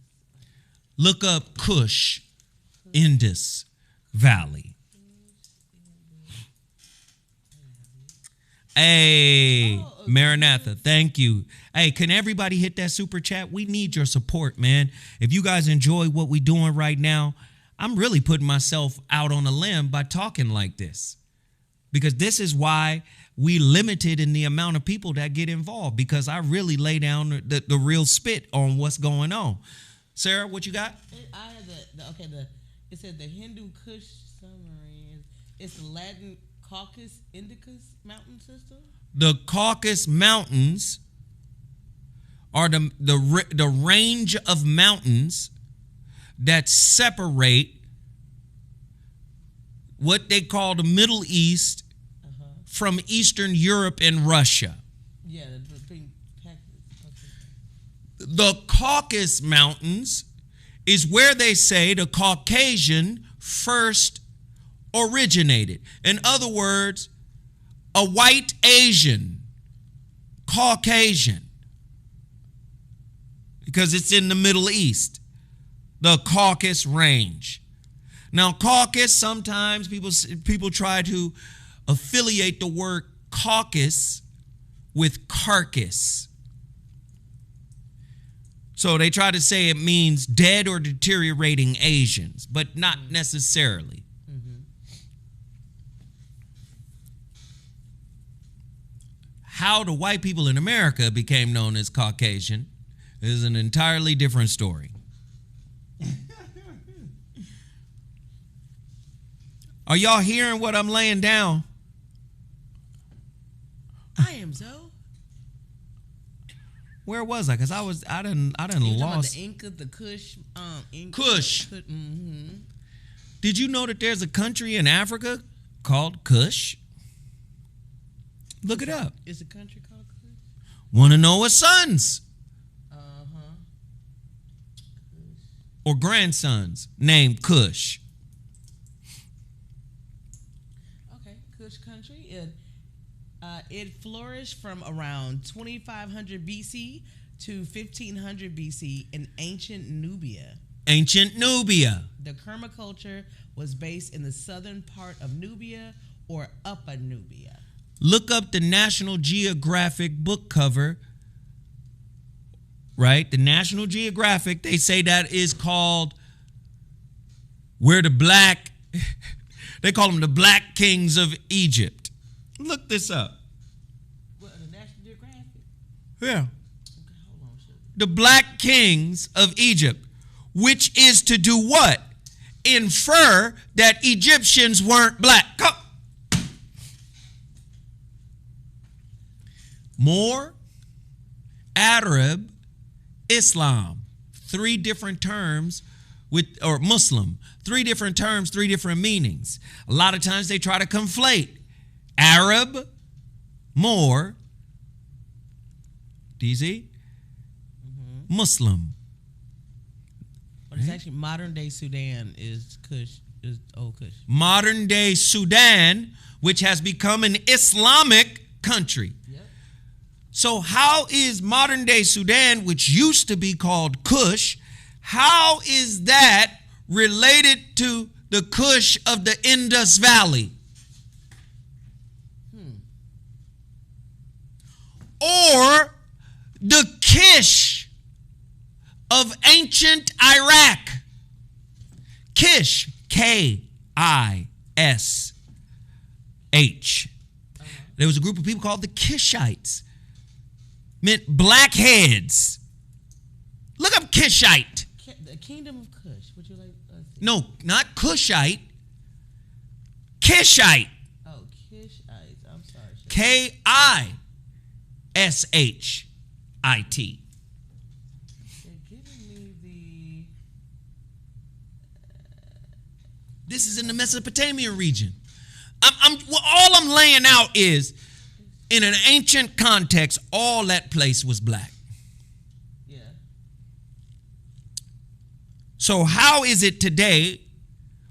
Look up Kush, Indus Valley. Hey, Maranatha, thank you. Hey, can everybody hit that super chat? We need your support, man. If you guys enjoy what we're doing right now, I'm really putting myself out on a limb by talking like this. Because this is why we limited in the amount of people that get involved, because I really lay down the real spit on what's going on. Sarah, what you got? I had it said the Hindu Kush submarine. It's Latin Caucasus Indicus mountain system. The Caucasus Mountains are the range of mountains that separate what they call the Middle East from Eastern Europe and Russia. Yeah, the Caucasus Mountains is where they say the Caucasian first originated. In other words, a white Asian, Caucasian, because it's in the Middle East, the Caucasus Range. Now, Caucasus, sometimes people try to affiliate the word caucus with carcass. So they try to say it means dead or deteriorating Asians, but not necessarily. How the white people in America became known as Caucasian is an entirely different story. Are y'all hearing what I'm laying down? I am so. Where was I? Because I didn't lost. The Inca, the Kush, Kush. Mm-hmm. Did you know that there's a country in Africa called Kush? Look it up. Is a country called Kush? Want to know his sons Kush. or grandsons named Kush? Okay, Kush country. It flourished from around 2500 BC to 1500 BC in ancient Nubia. Ancient Nubia. The Kerma culture was based in the southern part of Nubia or Upper Nubia. Look up the National Geographic book cover, right? The National Geographic, they say that is called Where the Black, they call them the Black Kings of Egypt. Look this up. What, the National Geographic? Yeah. Okay, hold on. The Black Kings of Egypt, which is to do what? Infer that Egyptians weren't black. More, Arab, Islam, three different terms or Muslim, three different terms, three different meanings. A lot of times they try to conflate Arab, more, DZ, Muslim. But it's actually modern day Sudan is Kush, is old Kush. Modern day Sudan, which has become an Islamic country. Yep. So how is modern day Sudan, which used to be called Kush, how is that related to the Kush of the Indus Valley? Or the Kish of ancient Iraq? Kish, K-I-S-H. There was a group of people called the Kishites. Meant blackheads. Look up Kishite. The Kingdom of Kush. Would you like? No, not Kushite. Kishite. Oh, Kishites. I'm sorry. K-I-S-H-I-T. They're giving me the. This is in the Mesopotamia region. All I'm laying out is in an ancient context, all that place was black. Yeah. So how is it today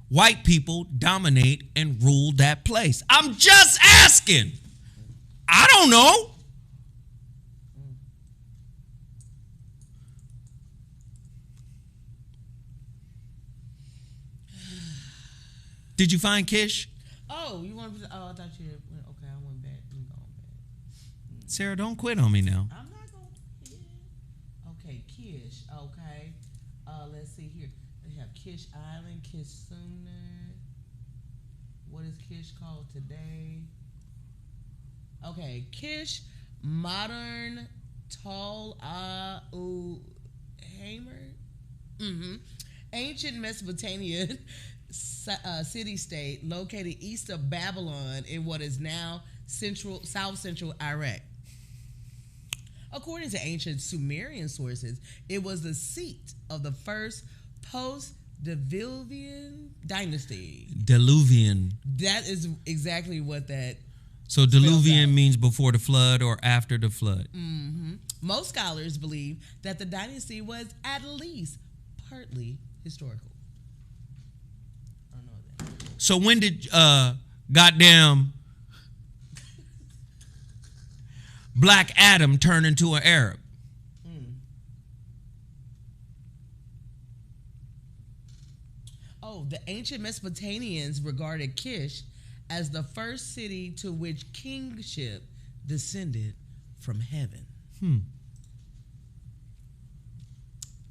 white people dominate and rule that place? I'm just asking. I don't know. Did you find Kish? Oh, you want to? Oh, I thought you. Okay, I went back. I'm going back. Sarah, don't quit on me now. I'm not going. Yeah. Okay, Kish. Okay. Let's see here. They have Kish Island, Kish Sumner. What is Kish called today? Okay, Kish, modern Tal Hamer. Ancient Mesopotamian city-state located east of Babylon in what is now south central Iraq. According to ancient Sumerian sources, it was the seat of the first post-Diluvian dynasty. Diluvian. That is exactly what that. So Diluvian means before the flood or after the flood. Mm-hmm. Most scholars believe that the dynasty was at least partly historical. I don't know that. So when did goddamn Black Adam turn into an Arab? Oh, the ancient Mesopotamians regarded Kish as the first city to which kingship descended from heaven.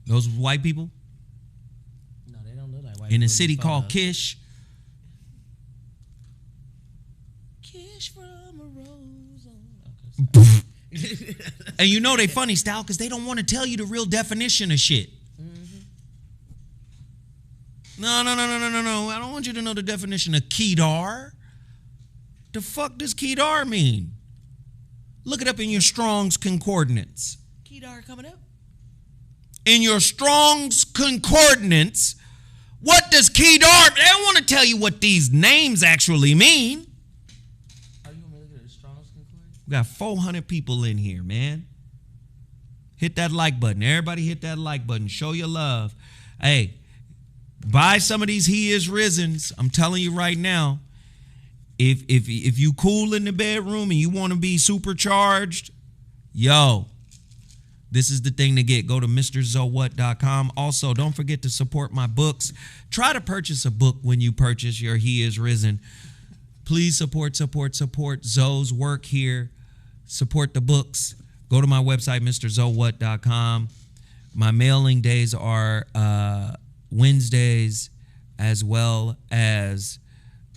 Those white people? No, they don't look like white people. In a city called Kish? Kish from a rose. Okay, And you know they funny style because they don't want to tell you the real definition of shit. No. I don't want you to know the definition of Kedar. The fuck does Kedar mean? Look it up in your Strong's Concordance. Kedar coming up? In your Strong's Concordance, what does Kedar? They don't want to tell you what these names actually mean. Are you going to look at the Strong's Concordance? We got 400 people in here, man. Hit that like button. Everybody hit that like button. Show your love. Hey, buy some of these He Is Risens. I'm telling you right now, if you cool in the bedroom and you want to be supercharged, yo, this is the thing to get. Go to MrZoWhat.com. Also, don't forget to support my books. Try to purchase a book when you purchase your He Is Risen. Please support Zoe's work here. Support the books. Go to my website, MrZoWhat.com. My mailing days are Wednesdays as well as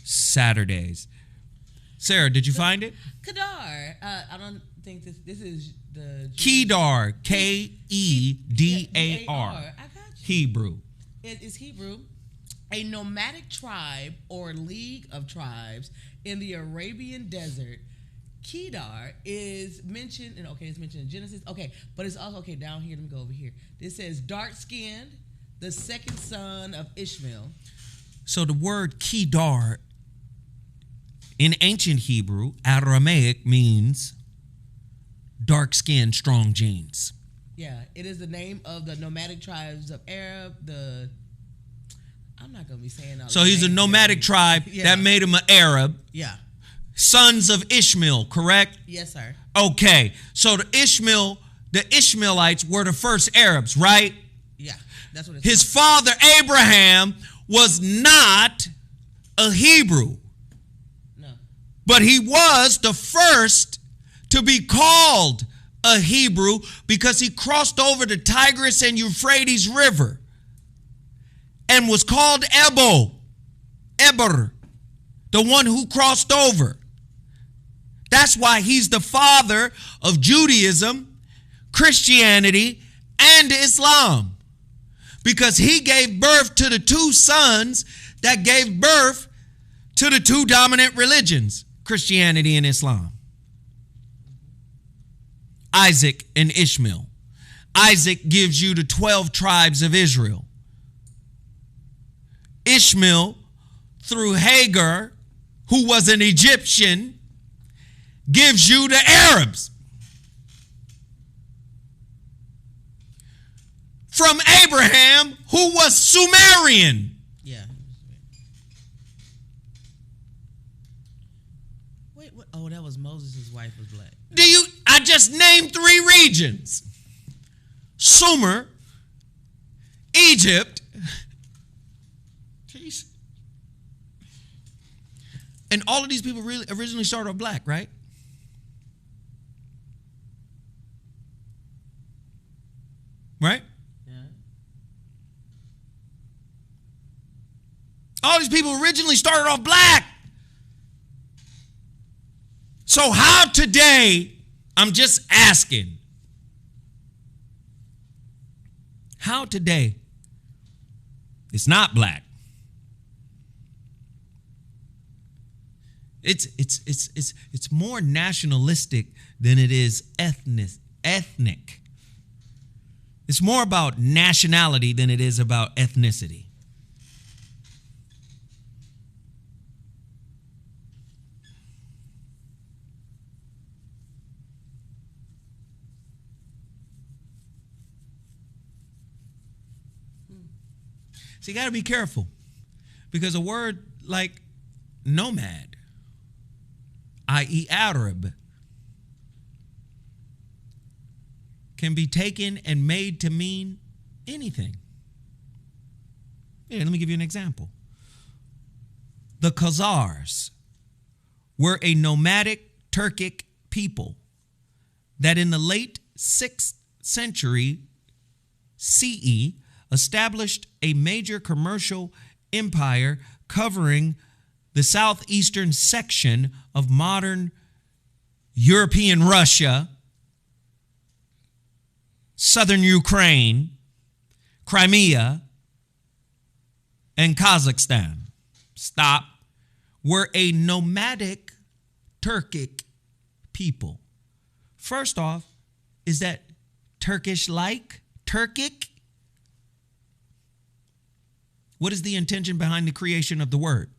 Saturdays. Sarah, did you find it? Kedar. I don't think this is the Kedar, Kedar. I got you. Hebrew. It is Hebrew. A nomadic tribe or league of tribes in the Arabian desert. Kedar is mentioned, and it's mentioned in Genesis. Okay, but it's also down here. Let me go over here. This says dark-skinned, the second son of Ishmael. So the word Kedar in ancient Hebrew, Aramaic, means dark-skinned, strong genes. Yeah, it is the name of the nomadic tribes of Arab. I'm not going to be saying all. So he's a nomadic tribe that made him an Arab. Yeah. Sons of Ishmael, correct? Yes, sir. Okay, so the Ishmaelites were the first Arabs, right? Yeah, that's what it His father Abraham was not a Hebrew. No. But he was the first to be called a Hebrew because he crossed over the Tigris and Euphrates River and was called Eber, the one who crossed over. That's why he's the father of Judaism, Christianity, and Islam. Because he gave birth to the two sons that gave birth to the two dominant religions, Christianity and Islam. Isaac and Ishmael. Isaac gives you the 12 tribes of Israel. Ishmael, through Hagar, who was an Egyptian, gives you the Arabs. From Abraham, who was Sumerian. Yeah. Wait, what? Oh, that was Moses' wife was black. I just named 3 regions. Sumer, Egypt, and all of these people really originally started off black, right? Right? Yeah. All these people originally started off black. So how today, I'm just asking, how today it's not black? It's more nationalistic than it is ethnic. It's more about nationality than it is about ethnicity. So you got to be careful, because a word like nomad, i.e. Arab, can be taken and made to mean anything. Here, let me give you an example. The Khazars were a nomadic Turkic people that in the late 6th century CE established a major commercial empire covering the southeastern section of modern European Russia, southern Ukraine, Crimea, and Kazakhstan. Stop. Were a nomadic Turkic people. First off, is that Turkish-like? Turkic? What is the intention behind the creation of the word?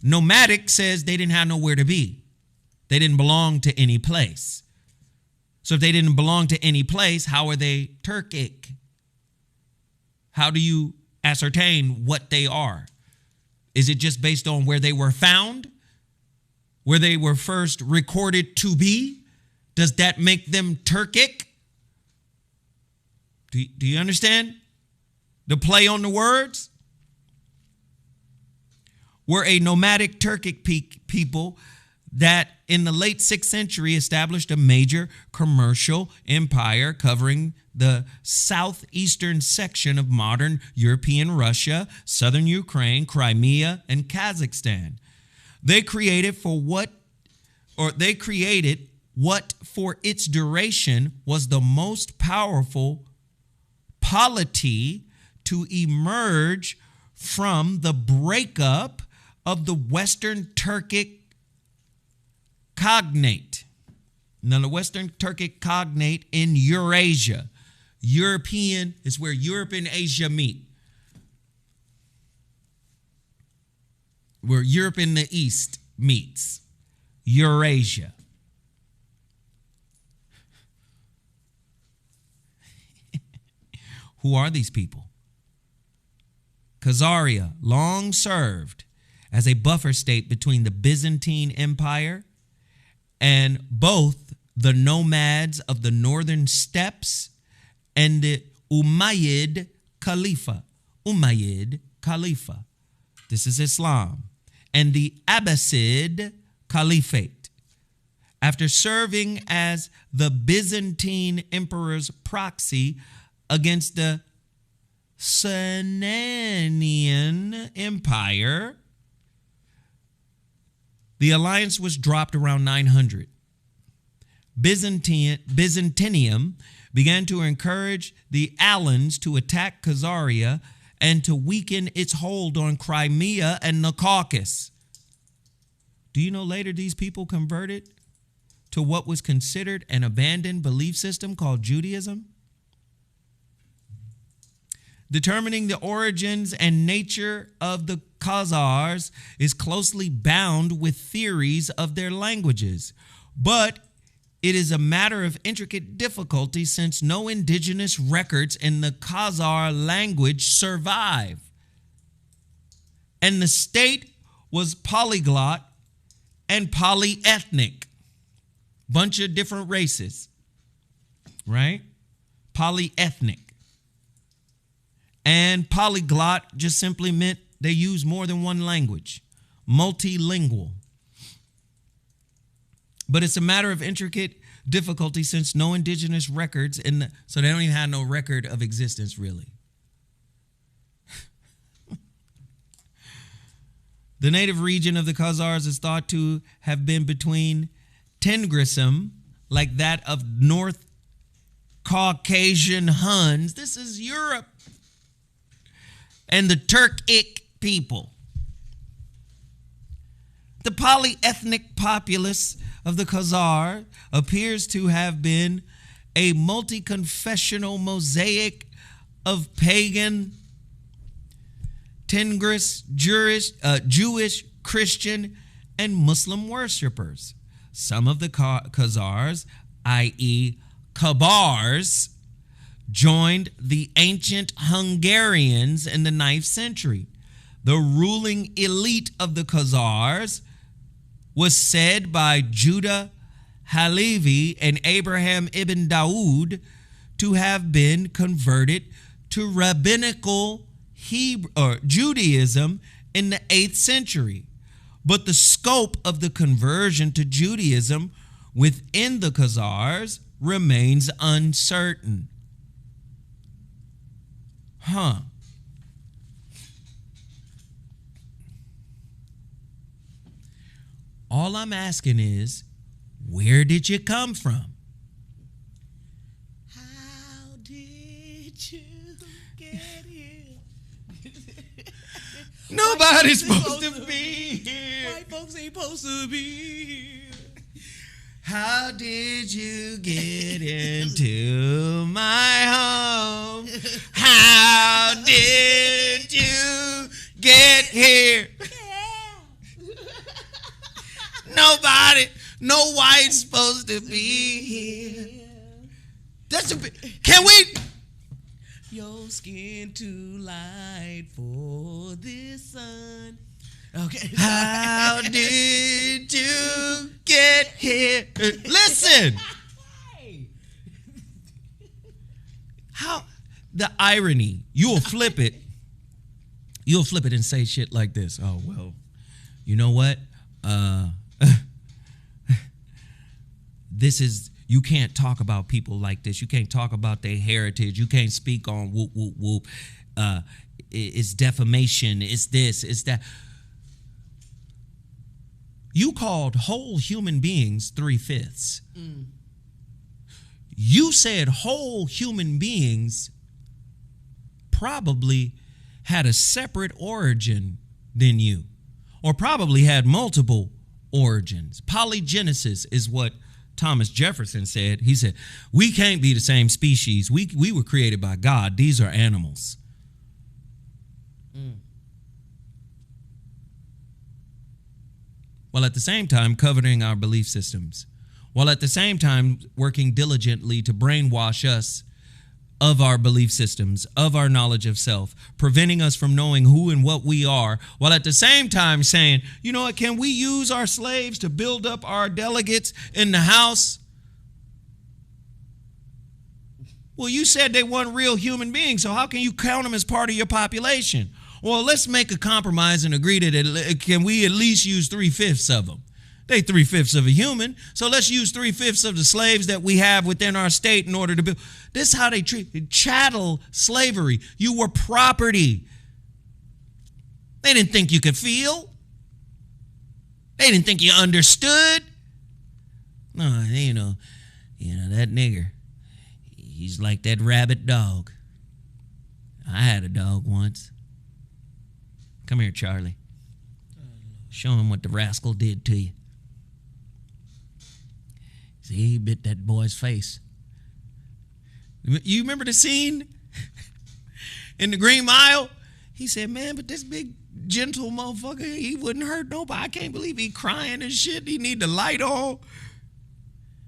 Nomadic says they didn't have nowhere to be. They didn't belong to any place. So if they didn't belong to any place, how are they Turkic? How do you ascertain what they are? Is it just based on where they were found? Where they were first recorded to be? Does that make them Turkic? Do you understand the play on the words? Were a nomadic Turkic people that in the late 6th century established a major commercial empire covering the southeastern section of modern European Russia, southern Ukraine, Crimea, and Kazakhstan. They created what for its duration was the most powerful polity to emerge from the breakup of the Western Turkic Cognate. Now, the Western Turkic Cognate in Eurasia. European is where Europe and Asia meet. Where Europe in the East meets. Eurasia. Who are these people? Khazaria long served as a buffer state between the Byzantine Empire and both the nomads of the northern steppes and the Umayyad Khalifa. Umayyad Khalifa. This is Islam. And the Abbasid Caliphate. After serving as the Byzantine emperor's proxy against the Sasanian Empire, the alliance was dropped around 900. Byzantium began to encourage the Alans to attack Khazaria and to weaken its hold on Crimea and the Caucasus. Do you know later these people converted to what was considered an abandoned belief system called Judaism? Determining the origins and nature of the Khazars is closely bound with theories of their languages. but it is a matter of intricate difficulty since no indigenous records in the Khazar language survive. And the state was polyglot and polyethnic. Bunch of different races, right? Polyethnic. And polyglot just simply meant they use more than one language. Multilingual. But it's a matter of intricate difficulty since no indigenous records so they don't even have no record of existence really. The native region of the Khazars is thought to have been between Tigrism, like that of North Caucasian Huns. This is Europe. And the Turkic people. The polyethnic populace of the Khazar appears to have been a multi-confessional mosaic of pagan, Tigris, Jewish, Christian, and Muslim worshippers. Some of the Khazars, i.e. Kabars, joined the ancient Hungarians in the 9th century. The ruling elite of the Khazars was said by Judah Halevi and Abraham ibn Daud to have been converted to rabbinical Judaism in the 8th century. But the scope of the conversion to Judaism within the Khazars remains uncertain. All I'm asking is, where did you come from? How did you get here? Nobody's supposed to be here. White folks ain't supposed to be here. How did you get into my home? How did you get here? No white's supposed to be here. Can we? Your skin too light for this sun. Okay. How did you get here? Listen. How the irony. You'll flip it and say shit like this. Oh, well, you know what? You can't talk about people like this. You can't talk about their heritage. You can't speak on whoop, whoop, whoop. It's defamation. It's this, it's that. You called whole human beings 3/5. You said whole human beings probably had a separate origin than you, or probably had multiple origins. Polygenesis is what Thomas Jefferson said. He said, we can't be the same species. We were created by God. These are animals. While at the same time coveting our belief systems. While at the same time working diligently to brainwash us of our belief systems, of our knowledge of self, preventing us from knowing who and what we are, while at the same time saying, you know what, can we use our slaves to build up our delegates in the House? Well, you said they weren't real human beings, so how can you count them as part of your population? Well, let's make a compromise and agree that can we at least use 3/5 of them? They 3/5 of a human, so let's use 3/5 of the slaves that we have within our state in order to build. This is how they treat chattel slavery. You were property. They didn't think you could feel. They didn't think you understood. No, you know that nigger. He's like that rabid dog. I had a dog once. Come here, Charlie. Show him what the rascal did to you. See, he bit that boy's face. You remember the scene in the Green Mile? He said, man, but this big, gentle motherfucker, he wouldn't hurt nobody. I can't believe he crying and shit. He need the light on.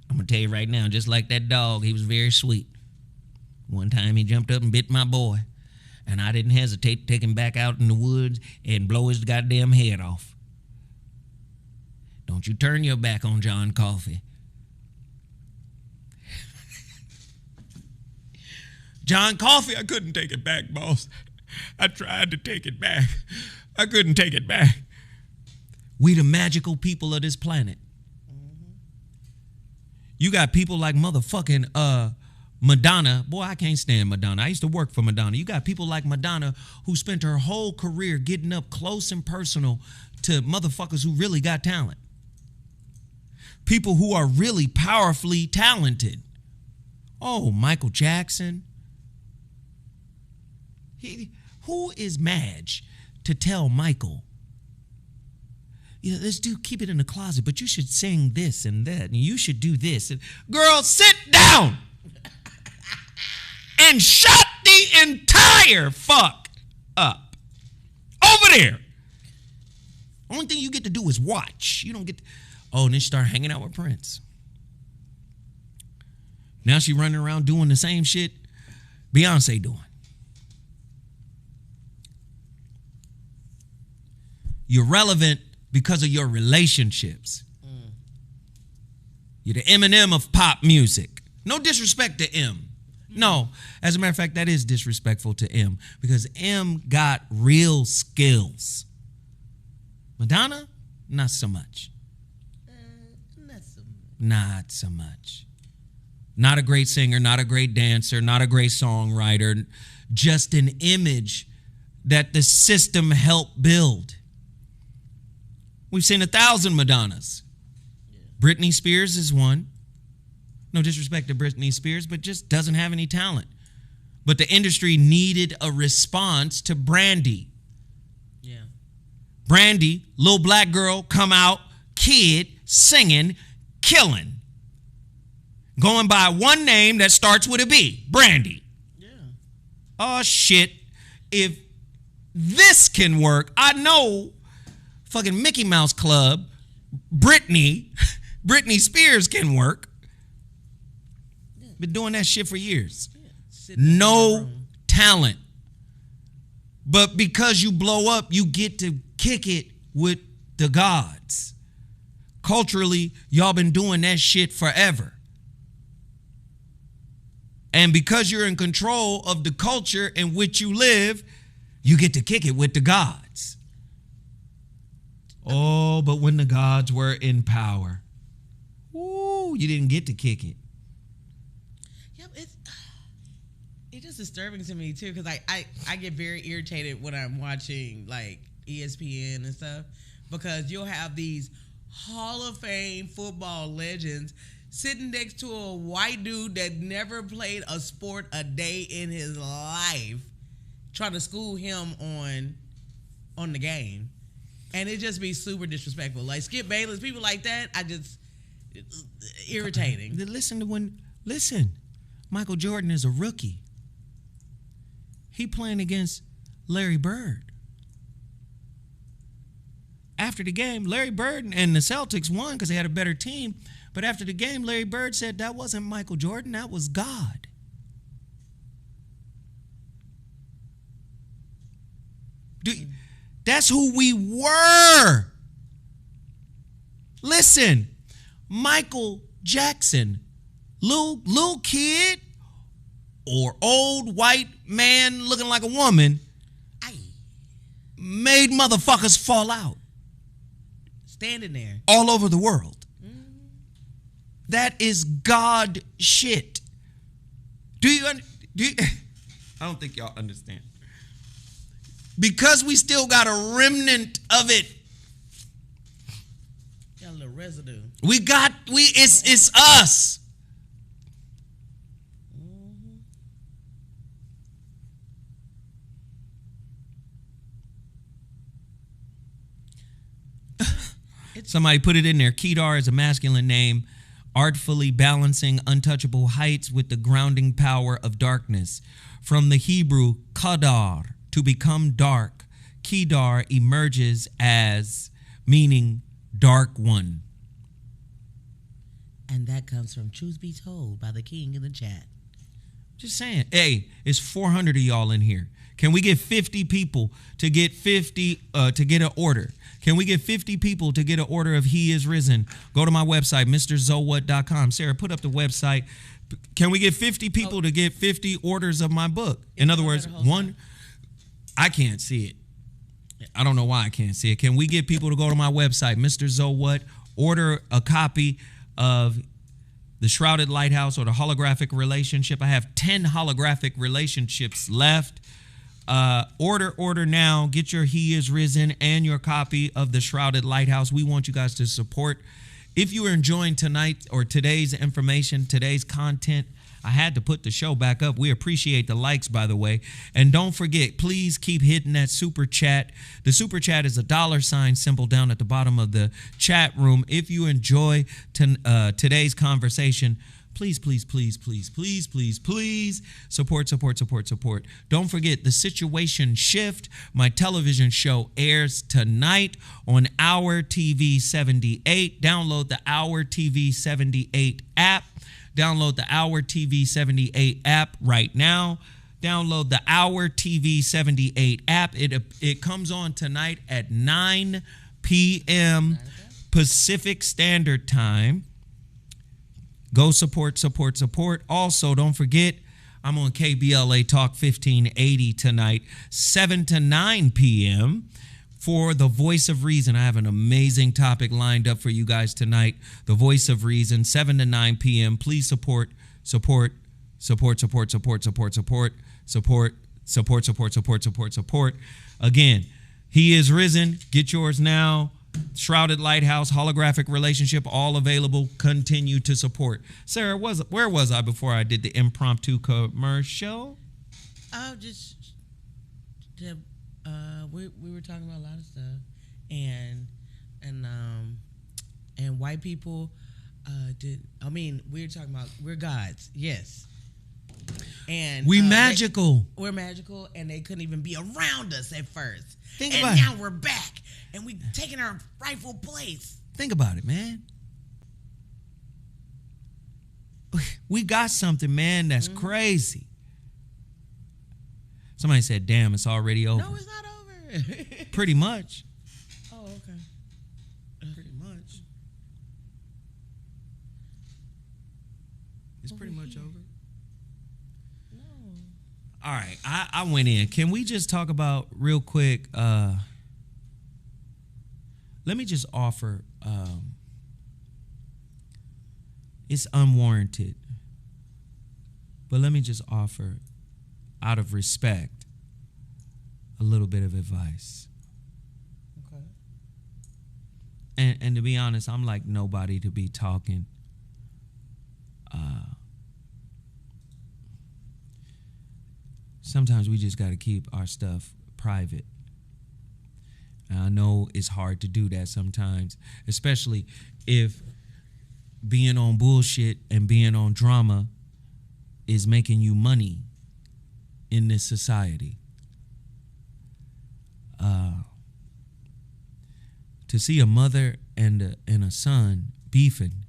I'm going to tell you right now, just like that dog, he was very sweet. One time he jumped up and bit my boy, and I didn't hesitate to take him back out in the woods and blow his goddamn head off. Don't you turn your back on John Coffey. John Coffey, I couldn't take it back, boss. I tried to take it back. I couldn't take it back. We the magical people of this planet. You got people like motherfucking Madonna. Boy, I can't stand Madonna. I used to work for Madonna. You got people like Madonna who spent her whole career getting up close and personal to motherfuckers who really got talent. People who are really powerfully talented. Oh, Michael Jackson. Who is Madge to tell Michael, let's keep it in the closet, but you should sing this and that, and you should do this. And, girl, sit down and shut the entire fuck up. Over there. Only thing you get to do is watch. You don't get to, and then she started hanging out with Prince. Now she running around doing the same shit Beyonce doing. You're relevant because of your relationships. You're the Eminem of pop music. No disrespect to M. No, as a matter of fact, that is disrespectful to M because M got real skills. Madonna, not so much. Not so much. Not a great singer, not a great dancer, not a great songwriter. Just an image that the system helped build. We've seen 1,000 Madonnas. Yeah. Britney Spears is one. No disrespect to Britney Spears, but just doesn't have any talent. But the industry needed a response to Brandy. Yeah. Brandy, little black girl, come out, kid, singing, killing. Going by one name that starts with a B, Brandy. Yeah. Oh, shit. If this can work, I know fucking Mickey Mouse Club, Britney Spears can work. Yeah. Been doing that shit for years. Yeah. No talent. But because you blow up, you get to kick it with the gods. Culturally, y'all been doing that shit forever. And because you're in control of the culture in which you live, you get to kick it with the gods. Oh, but when the gods were in power, you didn't get to kick it. Yeah, it's just disturbing to me too, because I get very irritated when I'm watching like ESPN and stuff, because you'll have these Hall of Fame football legends sitting next to a white dude that never played a sport a day in his life, trying to school him on the game. And it just be super disrespectful. Like Skip Bayless, people like that, irritating. Listen, Michael Jordan is a rookie. He playing against Larry Bird. After the game, Larry Bird and the Celtics won because they had a better team. But after the game, Larry Bird said that wasn't Michael Jordan, that was God. That's who we were. Listen, Michael Jackson, little kid or old white man looking like a woman, made motherfuckers fall out. Standing there. All over the world. That is God shit. Do you I don't think y'all understand. Because we still got a remnant of it. Got a little residue. It's us. Somebody put it in there. Kedar is a masculine name, artfully balancing untouchable heights with the grounding power of darkness. From the Hebrew kadar, to become dark, Kedar emerges as meaning dark one. And that comes from Truth Be Told by the King in the chat. Just saying. Hey, it's 400 of y'all in here. Can we get 50 people to get 50 to get an order? Can we get 50 people to get an order of He Is Risen? Go to my website, MrZowhat.com. Sarah, put up the website. Can we get 50 people to get 50 orders of my book? In other words, one, I can't see it. I don't know why I can't see it. Can we get people to go to my website, Mr. Zowhat, order a copy of The Shrouded Lighthouse or The Holographic Relationship? I have 10 holographic relationships left. Order now. Get your He Is Risen and your copy of The Shrouded Lighthouse. We want you guys to support. If you are enjoying tonight or today's information, today's content, I had to put the show back up. We appreciate the likes, by the way. And don't forget, please keep hitting that super chat. The super chat is a $sign symbol down at the bottom of the chat room. If you enjoy today's conversation, please, please, please, please, please, please, please support. Don't forget, The Situation Shift, my television show, airs tonight on Our TV 78. Download the Our TV 78 app. Download the Our TV 78 app right now. Download the Our TV 78 app. It comes on tonight at 9 p.m. Pacific Standard Time. Go support. Also, don't forget, I'm on KBLA Talk 1580 tonight, 7 to 9 p.m. for The Voice of Reason. I have an amazing topic lined up for you guys tonight. The Voice of Reason, 7 to 9 p.m. Please support. Again, He Is Risen. Get yours now. Shrouded Lighthouse, Holographic Relationship, all available. Continue to support. Sarah, where was I before I did the impromptu commercial? We were talking about a lot of stuff, and white people we were talking about we're gods, yes, and we're magical, and they couldn't even be around us at first. And now we're back, and we taking our rightful place. Think about it, man. We got something, man, that's crazy. Somebody said, damn, it's already over. No, it's not over. Pretty much. Oh, okay. Pretty much. It's pretty much over. No. All right, I went in. Can we just talk about real quick? Let me just offer, it's unwarranted, but let me just offer, out of respect, a little bit of advice. Okay. And to be honest, I'm like nobody to be talking. Sometimes we just got to keep our stuff private. And I know it's hard to do that sometimes, especially if being on bullshit and being on drama is making you money in this society. To see a mother and a son beefing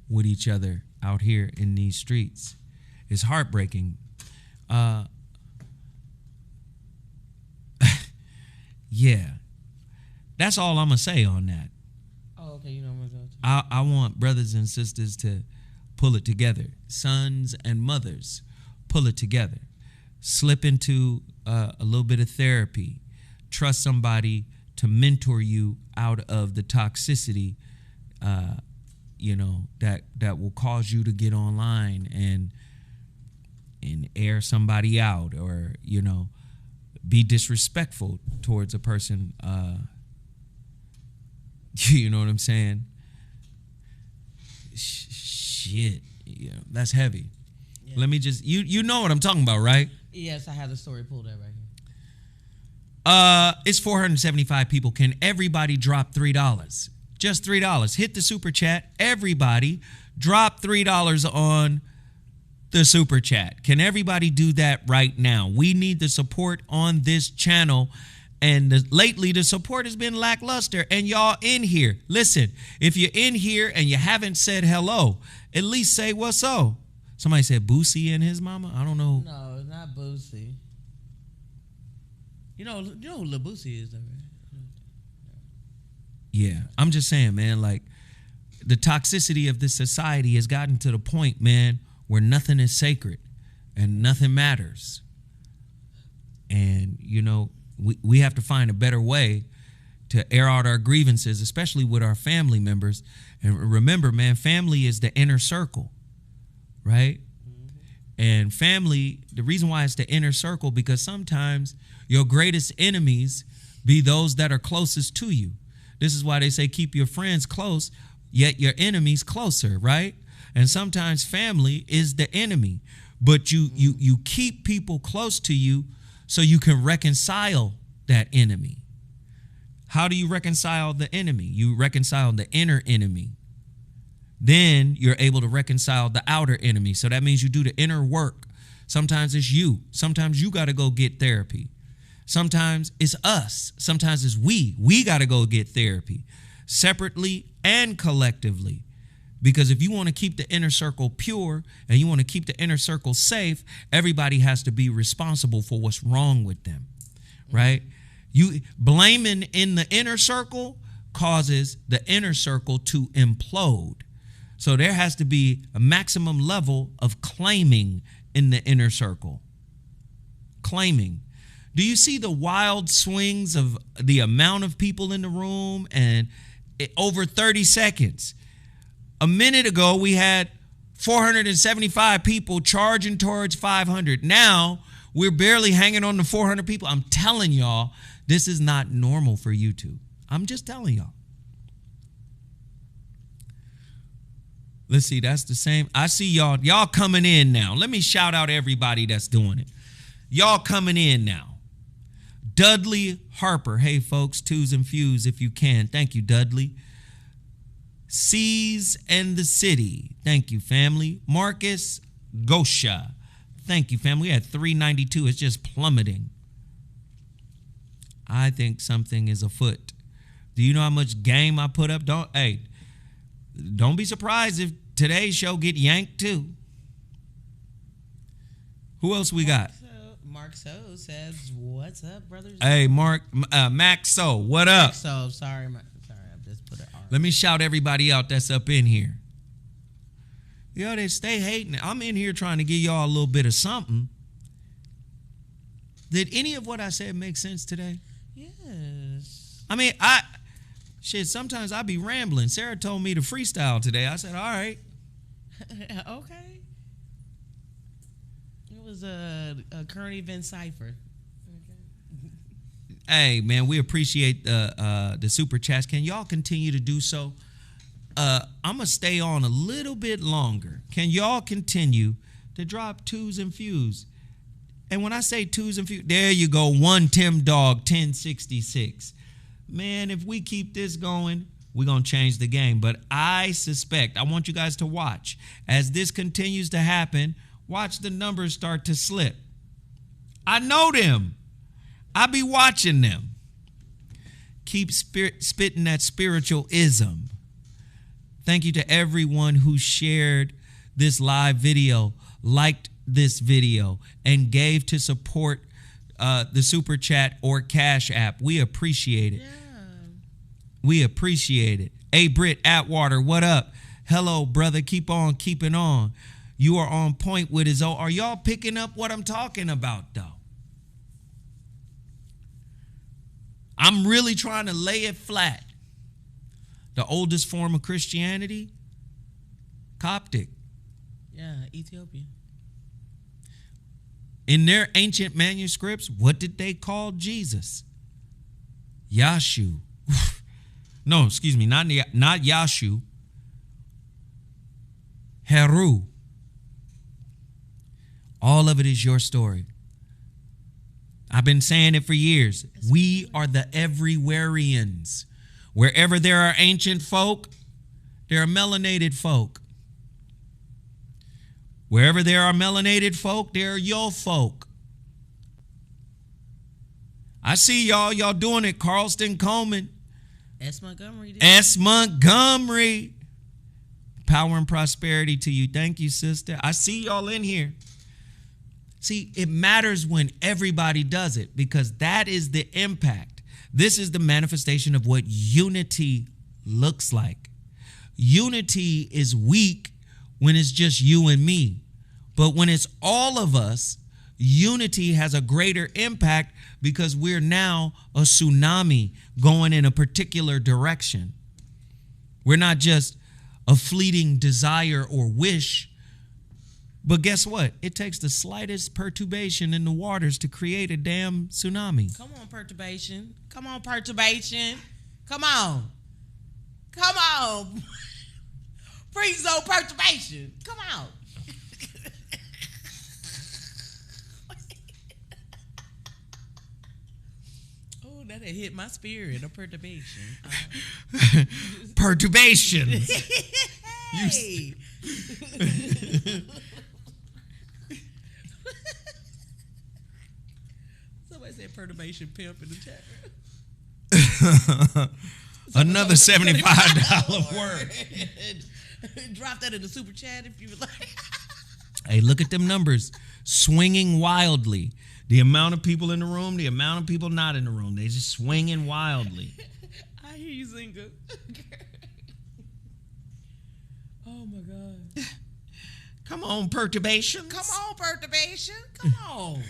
with each other out here in these streets is heartbreaking. Yeah, that's all I'm gonna say on that. Oh, okay. You know what I want brothers and sisters to pull it together. Sons and mothers, pull it together. Slip into a little bit of therapy. Trust somebody to mentor you out of the toxicity, that will cause you to get online and air somebody out, or be disrespectful towards a person. You know what I'm saying? Shit, that's heavy. Yeah. Let me just you know what I'm talking about, right? Yes, I have the story pulled up right here. It's 475 people. Can everybody drop $3? Just $3. Hit the super chat. Everybody drop $3 on the super chat. Can everybody do that right now? We need the support on this channel. And lately, the support has been lackluster. And y'all in here, listen, if you're in here and you haven't said hello, at least say what's up. Somebody said Boosie and his mama. I don't know. No, it's not Boosie. You know who Lil Boosie is, though, right? Yeah, I'm just saying, man, like the toxicity of this society has gotten to the point, man, where nothing is sacred and nothing matters. And, you know, we have to find a better way to air out our grievances, especially with our family members. And remember, man, family is the inner circle, right? Mm-hmm. And family, the reason why it's the inner circle, because sometimes your greatest enemies be those that are closest to you. This is why they say keep your friends close, yet your enemies closer, right? And sometimes family is the enemy, but you keep people close to you so you can reconcile that enemy. How do you reconcile the enemy? You reconcile the inner enemy. Then you're able to reconcile the outer enemy. So that means you do the inner work. Sometimes it's you. Sometimes you got to go get therapy. Sometimes it's us. Sometimes it's we. We got to go get therapy separately and collectively. Because if you want to keep the inner circle pure and you want to keep the inner circle safe, everybody has to be responsible for what's wrong with them, right? You blaming in the inner circle causes the inner circle to implode. So there has to be a maximum level of claiming in the inner circle. Claiming. Do you see the wild swings of the amount of people in the room and over 30 seconds? A minute ago, we had 475 people charging towards 500. Now, we're barely hanging on to 400 people. I'm telling y'all, this is not normal for YouTube. I'm just telling y'all. Let's see, that's the same. I see y'all coming in now. Let me shout out everybody that's doing it. Y'all coming in now. Dudley Harper. Hey, folks, twos and fews if you can. Thank you, Dudley. Seas and the City. Thank you, family. Marcus Gosha. Thank you, family. We had 392. It's just plummeting. I think something is afoot. Do you know how much game I put up? Don't be surprised if today's show get yanked too. Who else we got? Mark So says, "What's up, brothers?" Hey, Max So, what up? Max So, sorry, I just put it on. Let me shout everybody out that's up in here. Yo, they stay hating. I'm in here trying to give y'all a little bit of something. Did any of what I said make sense today? Yes. I mean, sometimes I be rambling. Sarah told me to freestyle today. I said, all right. Okay. It was a current event cipher. Okay. Hey, man, we appreciate the super chats. Can y'all continue to do so? I'm going to stay on a little bit longer. Can y'all continue to drop twos and fews? And when I say twos and fews, there you go. One Tim Dog, 1066. Man, if we keep this going, we're going to change the game. But I want you guys to watch. As this continues to happen, watch the numbers start to slip. I know them. I be watching them. Keep spitting that spiritualism. Thank you to everyone who shared this live video, liked this video, and gave to support the Super Chat or Cash App. We appreciate it. Yeah. We appreciate it. Hey, Britt Atwater, what up? Hello, brother. Keep on keeping on. You are on point with his own. Are y'all picking up what I'm talking about, though? I'm really trying to lay it flat. The oldest form of Christianity, Coptic. Yeah, Ethiopia. In their ancient manuscripts, what did they call Jesus? Yashu. No, excuse me, not Yashu. Heru. All of it is your story. I've been saying it for years. We are the everywhereans. Wherever there are ancient folk, there are melanated folk. Wherever there are melanated folk, there are your folk. I see y'all. Y'all doing it. Carlston Coleman. S. Montgomery. S. Montgomery. Power and prosperity to you. Thank you, sister. I see y'all in here. See, it matters when everybody does it because that is the impact. This is the manifestation of what unity looks like. Unity is weak when it's just you and me. But when it's all of us, unity has a greater impact because we're now a tsunami going in a particular direction. We're not just a fleeting desire or wish. But guess what? It takes the slightest perturbation in the waters to create a damn tsunami. Come on, perturbation. Come on, perturbation. Come on. Come on. Pre-zone perturbation. Come on. Oh, that hit my spirit. A perturbation. Perturbations. Hey. Somebody said perturbation pimp in the chat. Another $75 word. Drop that in the super chat if you would like. Hey, look at them numbers. Swinging wildly. The amount of people in the room, the amount of people not in the room. They just swinging wildly. I hear you, Zinga. Oh, my God. Come on, perturbations. Come on, perturbation. Come on.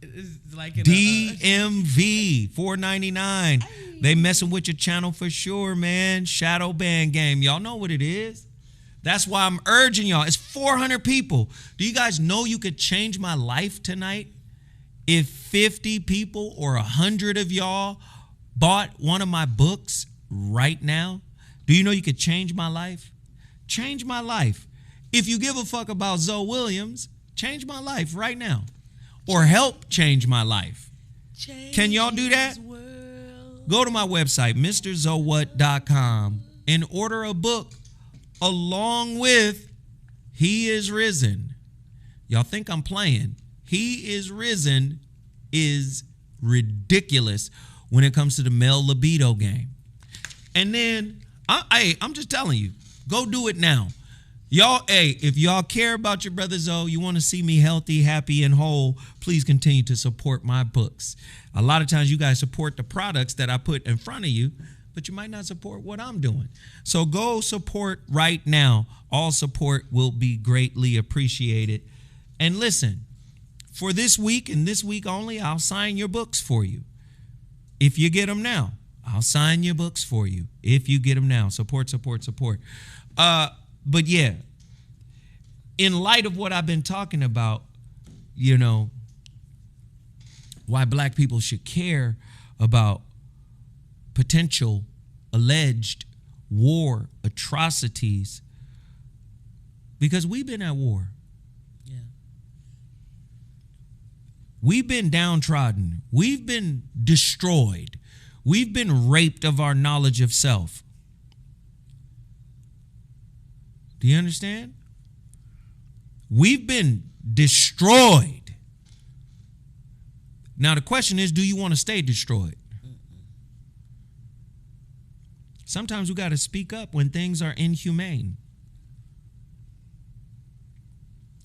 It's like in DMV $4.99. They messing with your channel for sure, man. Shadow ban game. Y'all know what it is. That's why I'm urging y'all. It's 400 people. Do you guys know you could change my life tonight if 50 people or 100 of y'all bought one of my books right now? Do you know you could change my life? Change my life. If you give a fuck about Zoe Williams, change my life right now. Or help change my life. Can y'all do that? Go to my website, MrZowWhat.com, and order a book along with He Is Risen. Y'all think I'm playing. He Is Risen is ridiculous when it comes to the male libido game. And then, I'm just telling you, go do it now. Y'all, if y'all care about your brother Zoe, you want to see me healthy, happy, and whole, please continue to support my books. A lot of times you guys support the products that I put in front of you, but you might not support what I'm doing. So go support right now. All support will be greatly appreciated. And listen, for this week and this week only, I'll sign your books for you. If you get them now, I'll sign your books for you. If you get them now, support, support, support. But yeah, in light of what I've been talking about, you know, why black people should care about potential alleged war atrocities, because we've been at war. Yeah. We've been downtrodden. We've been destroyed. We've been raped of our knowledge of self. Do you understand? We've been destroyed. Now the question is, do you want to stay destroyed? Sometimes we got to speak up when things are inhumane.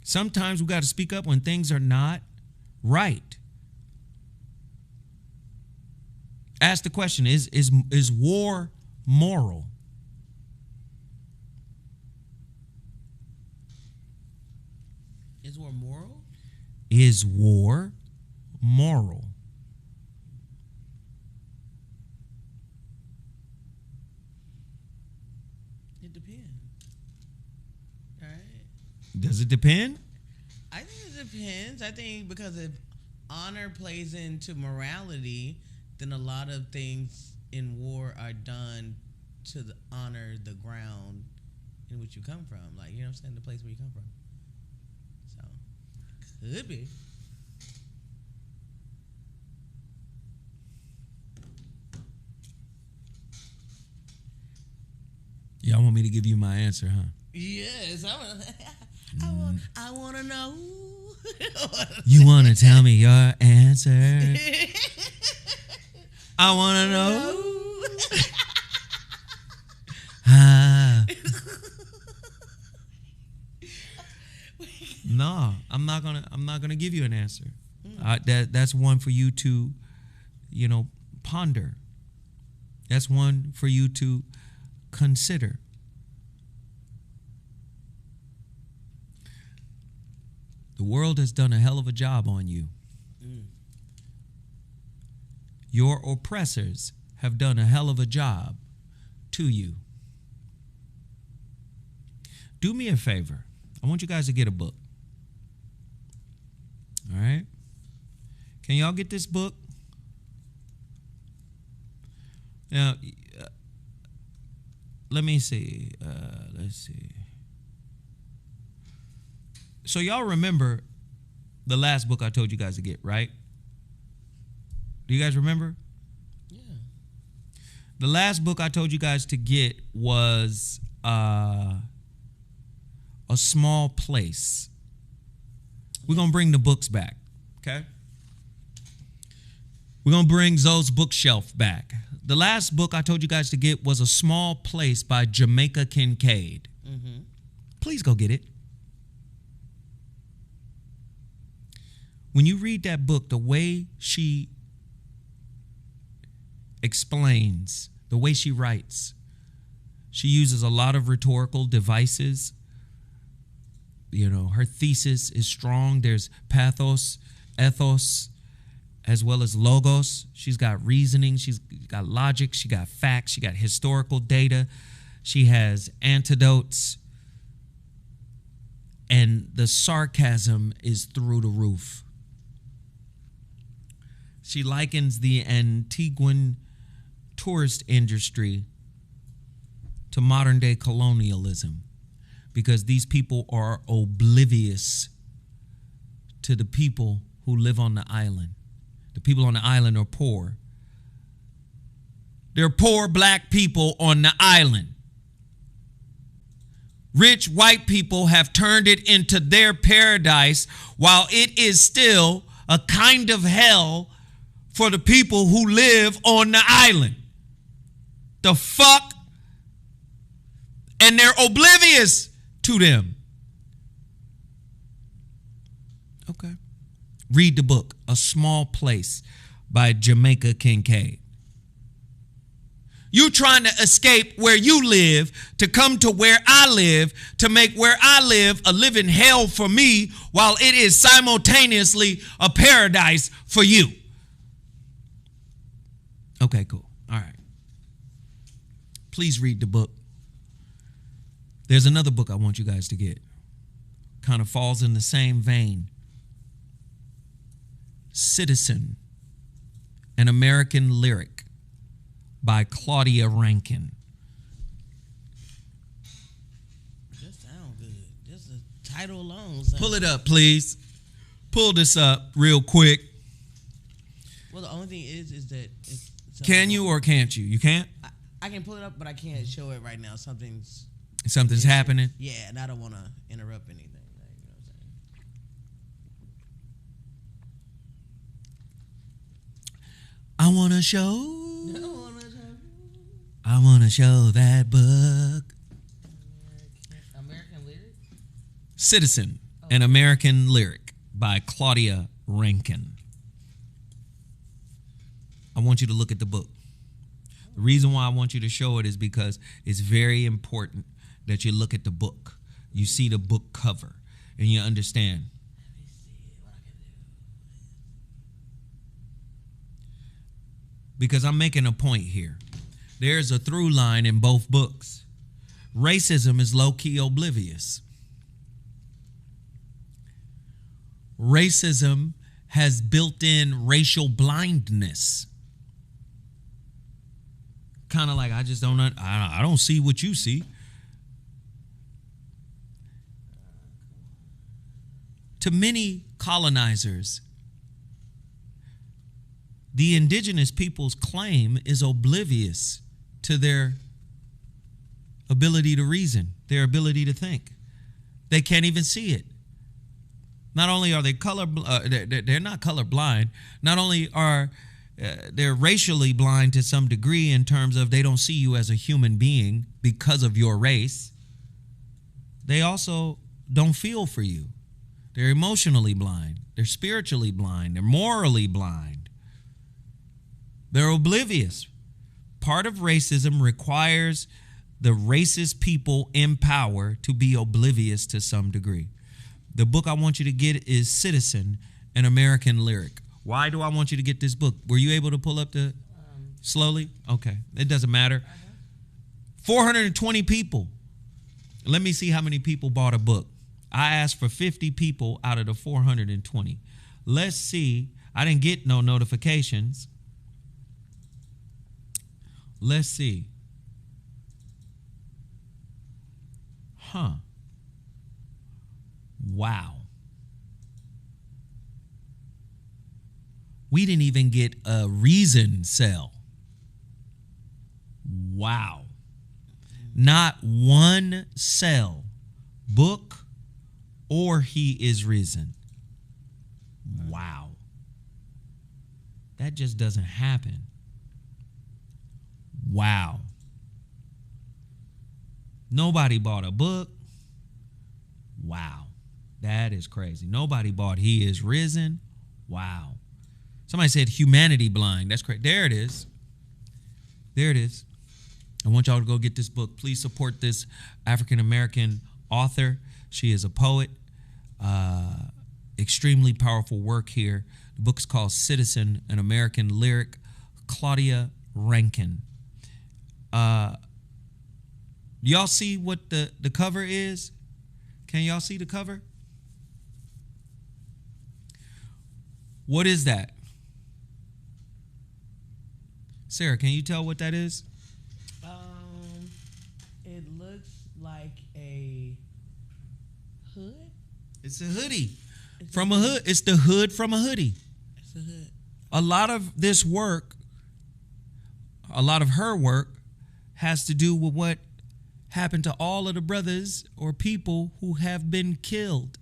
Sometimes we got to speak up when things are not right. Ask the question, is war moral? Is war moral? Is war moral? It depends. All right. Does it depend? I think it depends. I think because if honor plays into morality, then a lot of things in war are done to honor the ground in which you come from. Like, you know what I'm saying? The place where you come from. So, could be. Y'all want me to give you my answer, huh? Yes, I want to know. You want to tell me your answer? I want to know. No, I'm not gonna give you an answer. That's one for you to, ponder. That's one for you to consider. The world has done a hell of a job on you. Your oppressors have done a hell of a job to you. Do me a favor. I want you guys to get a book. All right? Can y'all get this book? Now, let me see. Let's see. So y'all remember the last book I told you guys to get, right? Do you guys remember? Yeah. The last book I told you guys to get was A Small Place. We're going to bring the books back, okay? We're going to bring Zoe's bookshelf back. The last book I told you guys to get was A Small Place by Jamaica Kincaid. Mm-hmm. Please go get it. When you read that book, the way she explains, the way she writes, she uses a lot of rhetorical devices. Her thesis is strong. There's pathos, ethos, as well as logos. She's got reasoning. She's got logic. She got facts. She got historical data. She has antidotes. And the sarcasm is through the roof. She likens the Antiguan tourist industry to modern day colonialism because these people are oblivious to the people who live on the island. The people on the island are poor. They're poor black people on the island. Rich white people have turned it into their paradise while it is still a kind of hell for the people who live on the island. The fuck? And they're oblivious to them. Okay. Read the book, A Small Place by Jamaica Kincaid. You trying to escape where you live to come to where I live to make where I live a living hell for me while it is simultaneously a paradise for you. Okay, cool. All right. Please read the book. There's another book I want you guys to get. Kind of falls in the same vein. Citizen, an American Lyric by Claudia Rankin. That sounds good. Just the title alone. Pull it up, please. Pull this up real quick. Well, the only thing is that it's can you or can't you? You can't? I can pull it up, but I can't show it right now. Something's happening? Yeah, and I don't want to interrupt anything. You know what I'm saying? I want to show. I want to show that book. American Lyric? Citizen, an American Lyric by Claudia Rankin. I want you to look at the book. The reason why I want you to show it is because it's very important that you look at the book. You see the book cover and you understand. Let me see what I can do. Because I'm making a point here. There's a through line in both books. Racism is low-key oblivious. Racism has built-in racial blindness. Kind of like I don't see what you see. To many colonizers, the indigenous people's claim is oblivious to their ability to reason, their ability to think. They can't even see it. Not only are they they're not colorblind. Not only are they're racially blind to some degree in terms of they don't see you as a human being because of your race. They also don't feel for you. They're emotionally blind. They're spiritually blind. They're morally blind. They're oblivious. Part of racism requires the racist people in power to be oblivious to some degree. The book I want you to get is Citizen, an American Lyric. Why do I want you to get this book? Were you able to pull up the slowly? Okay, it doesn't matter. 420 people. Let me see how many people bought a book. I asked for 50 people out of the 420. Let's see. I didn't get no notifications. Let's see. Wow. We didn't even get a reason sell. Wow. Not one sell. Book or He is Risen. Wow. That just doesn't happen. Wow. Nobody bought a book. Wow. That is crazy. Nobody bought He is Risen. Wow. Somebody said humanity blind. That's correct. There it is. There it is. I want y'all to go get this book. Please support this African-American author. She is a poet. Extremely powerful work here. The book is called Citizen, an American Lyric. Claudia Rankin. Y'all see what the cover is? Can y'all see the cover? What is that? Sarah, can you tell what that is? It looks like a hood. It's a hoodie from a hood. It's the hood from a hoodie. It's a hood. A lot of this work, a lot of her work, has to do with what happened to all of the brothers or people who have been killed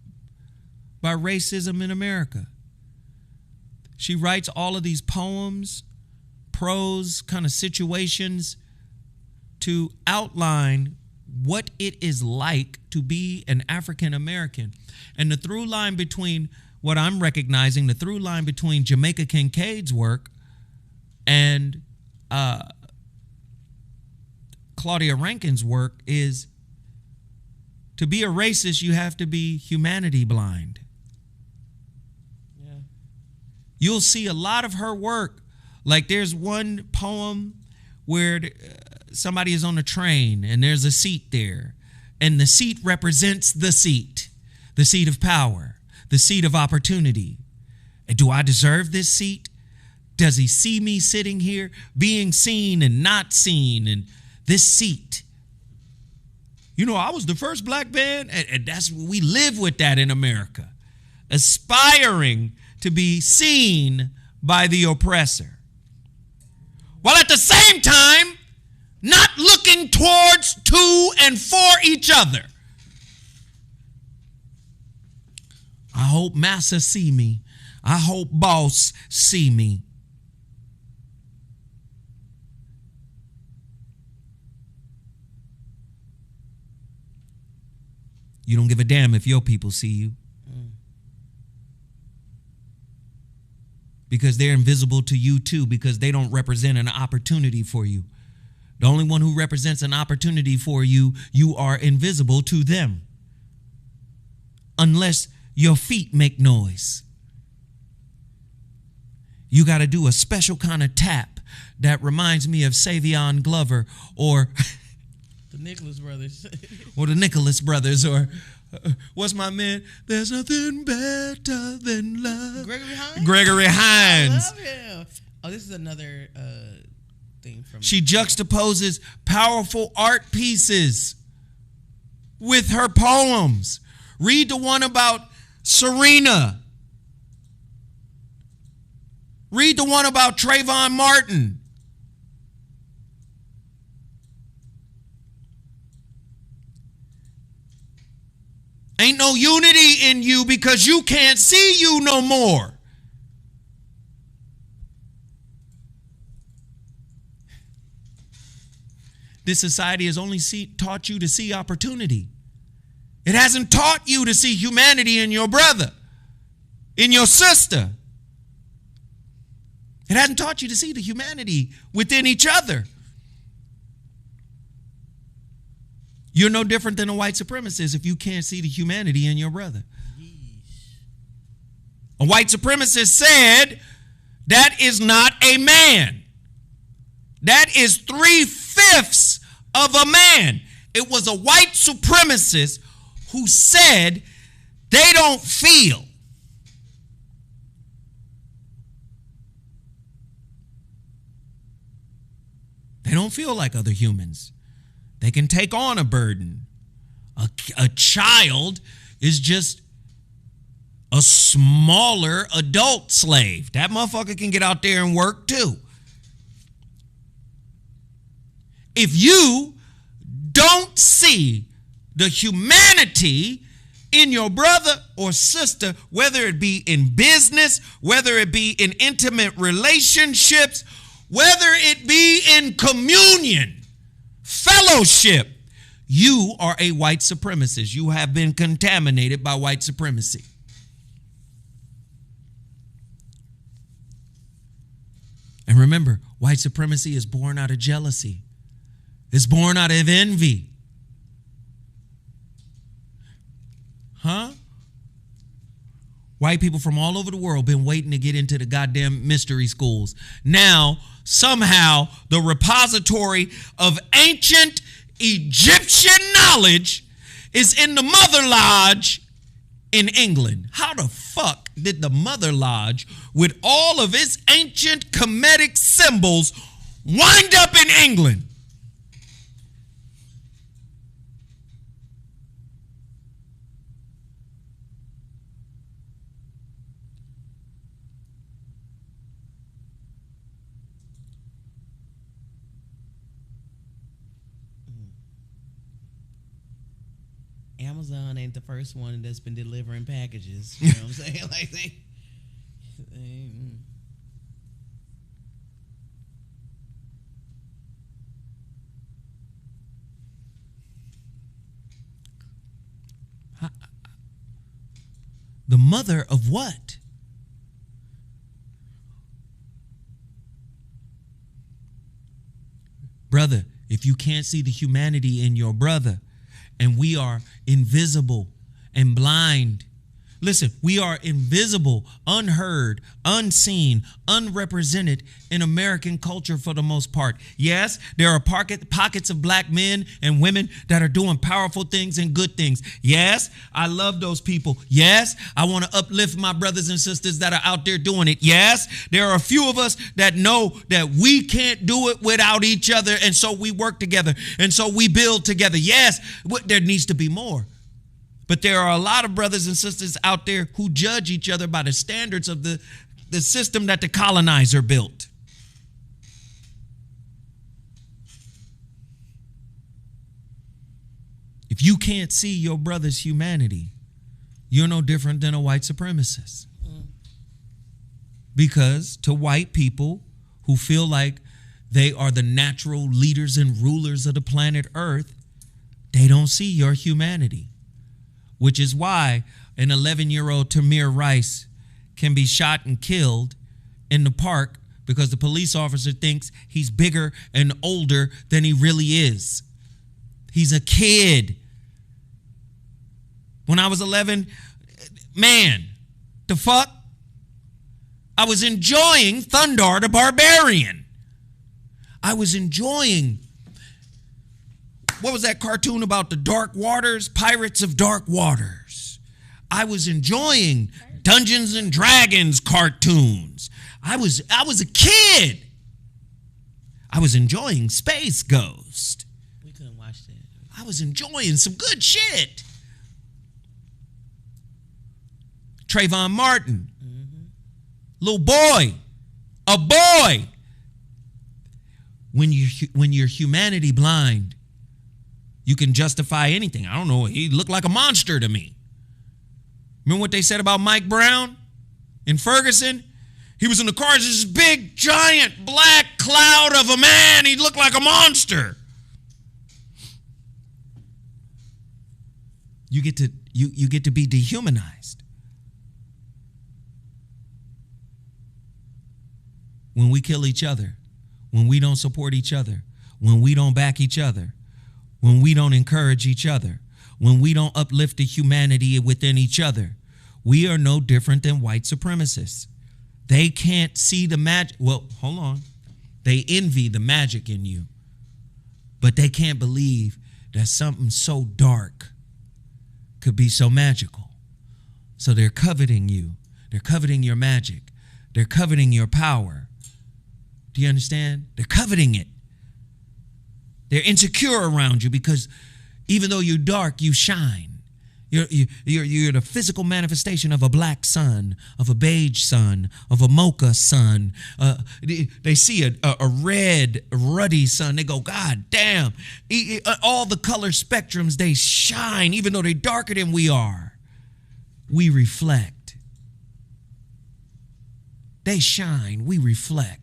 by racism in America. She writes all of these poems, prose kind of situations to outline what it is like to be an African American. And the through line between what I'm recognizing, the through line between Jamaica Kincaid's work and Claudia Rankin's work is to be a racist, you have to be humanity blind. Yeah. You'll see a lot of her work. Like there's one poem where somebody is on a train and there's a seat there. And the seat represents the seat of power, the seat of opportunity. And do I deserve this seat? Does he see me sitting here being seen and not seen? And this seat. You know, I was the first black man, and that's we live with that in America. Aspiring to be seen by the oppressor. While at the same time, not looking towards, to, and for each other. I hope Massa see me. I hope boss see me. You don't give a damn if your people see you. Because they're invisible to you too, because they don't represent an opportunity for you. The only one who represents an opportunity for you, you are invisible to them. Unless your feet make noise. You got to do a special kind of tap that reminds me of Savion Glover or the Nicholas Brothers. Or the Nicholas Brothers, or what's my man? There's nothing better than love. Gregory Hines? Gregory Hines. I love him. Oh, this is another thing from... She juxtaposes powerful art pieces with her poems. Read the one about Serena. Read the one about Trayvon Martin. Ain't no unity in you because you can't see you no more. This society has only taught you to see opportunity. It hasn't taught you to see humanity in your brother, in your sister. It hasn't taught you to see the humanity within each other. You're no different than a white supremacist if you can't see the humanity in your brother. A white supremacist said, that is not a man. That is 3/5 of a man. It was a white supremacist who said they don't feel. They don't feel like other humans. They can take on a burden. A child is just a smaller adult slave. That motherfucker can get out there and work too. If you don't see the humanity in your brother or sister, whether it be in business, whether it be in intimate relationships, whether it be in communion, fellowship, you are a white supremacist. You have been contaminated by white supremacy. And remember, white supremacy is born out of jealousy. It's born out of envy. White people from all over the world been waiting to get into the goddamn mystery schools. Now, somehow, the repository of ancient Egyptian knowledge is in the Mother Lodge in England. How the fuck did the Mother Lodge, with all of its ancient Kemetic symbols, wind up in England? Amazon ain't the first one that's been delivering packages. You know what I'm saying? Like they the mother of what? Brother, if you can't see the humanity in your brother, and we are invisible and blind. Listen, we are invisible, unheard, unseen, unrepresented in American culture for the most part. Yes, there are pockets of black men and women that are doing powerful things and good things. Yes, I love those people. Yes, I want to uplift my brothers and sisters that are out there doing it. Yes, there are a few of us that know that we can't do it without each other, and so we work together, and so we build together. Yes, there needs to be more. But there are a lot of brothers and sisters out there who judge each other by the standards of the system that the colonizer built. If you can't see your brother's humanity, you're no different than a white supremacist. Because to white people who feel like they are the natural leaders and rulers of the planet Earth, they don't see your humanity. Which is why an 11-year-old Tamir Rice can be shot and killed in the park because the police officer thinks he's bigger and older than he really is. He's a kid. When I was 11, man, the fuck? I was enjoying Thundar the Barbarian. I was enjoying, what was that cartoon about the dark waters? Pirates of Dark Waters. I was enjoying Dungeons and Dragons cartoons. I was a kid. I was enjoying Space Ghost. We couldn't watch that. I was enjoying some good shit. Trayvon Martin. Little boy. A boy. When you're humanity blind, you can justify anything. I don't know. He looked like a monster to me. Remember what they said about Mike Brown in Ferguson? He was in the car, this big, giant, black cloud of a man. He looked like a monster. You get to be dehumanized. When we kill each other, when we don't support each other, when we don't back each other, when we don't encourage each other, when we don't uplift the humanity within each other, we are no different than white supremacists. They can't see the magic. Well, hold on. They envy the magic in you, but they can't believe that something so dark could be so magical. So they're coveting you. They're coveting your magic. They're coveting your power. Do you understand? They're coveting it. They're insecure around you because even though you're dark, you shine. You're the physical manifestation of a black sun, of a beige sun, of a mocha sun. They see a red, ruddy sun. They go, God damn. All the color spectrums, they shine, even though they're darker than we are. We reflect. They shine, we reflect.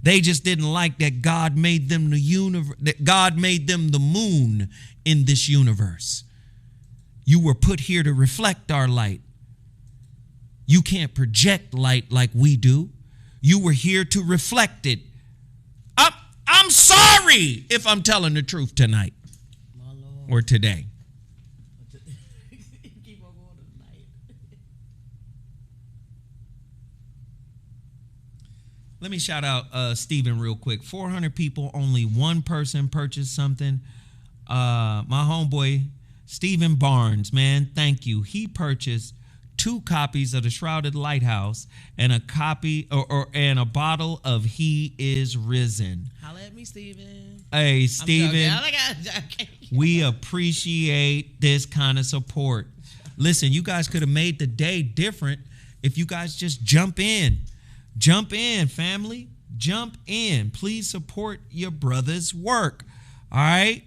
They just didn't like that God made them the universe, that God made them the moon in this universe. You were put here to reflect our light. You can't project light like we do. You were here to reflect it. I'm sorry if I'm telling the truth tonight or today. Keep on going tonight. Let me shout out Stephen real quick. 400 people, only one person purchased something. My homeboy, Stephen Barnes, man, thank you. He purchased 2 copies of The Shrouded Lighthouse and a copy and a bottle of He Is Risen. Holla at me, Stephen. Hey, Stephen, I'm we appreciate this kind of support. Listen, you guys could have made the day different if you guys just jump in. Jump in, family. Jump in. Please support your brother's work. All right?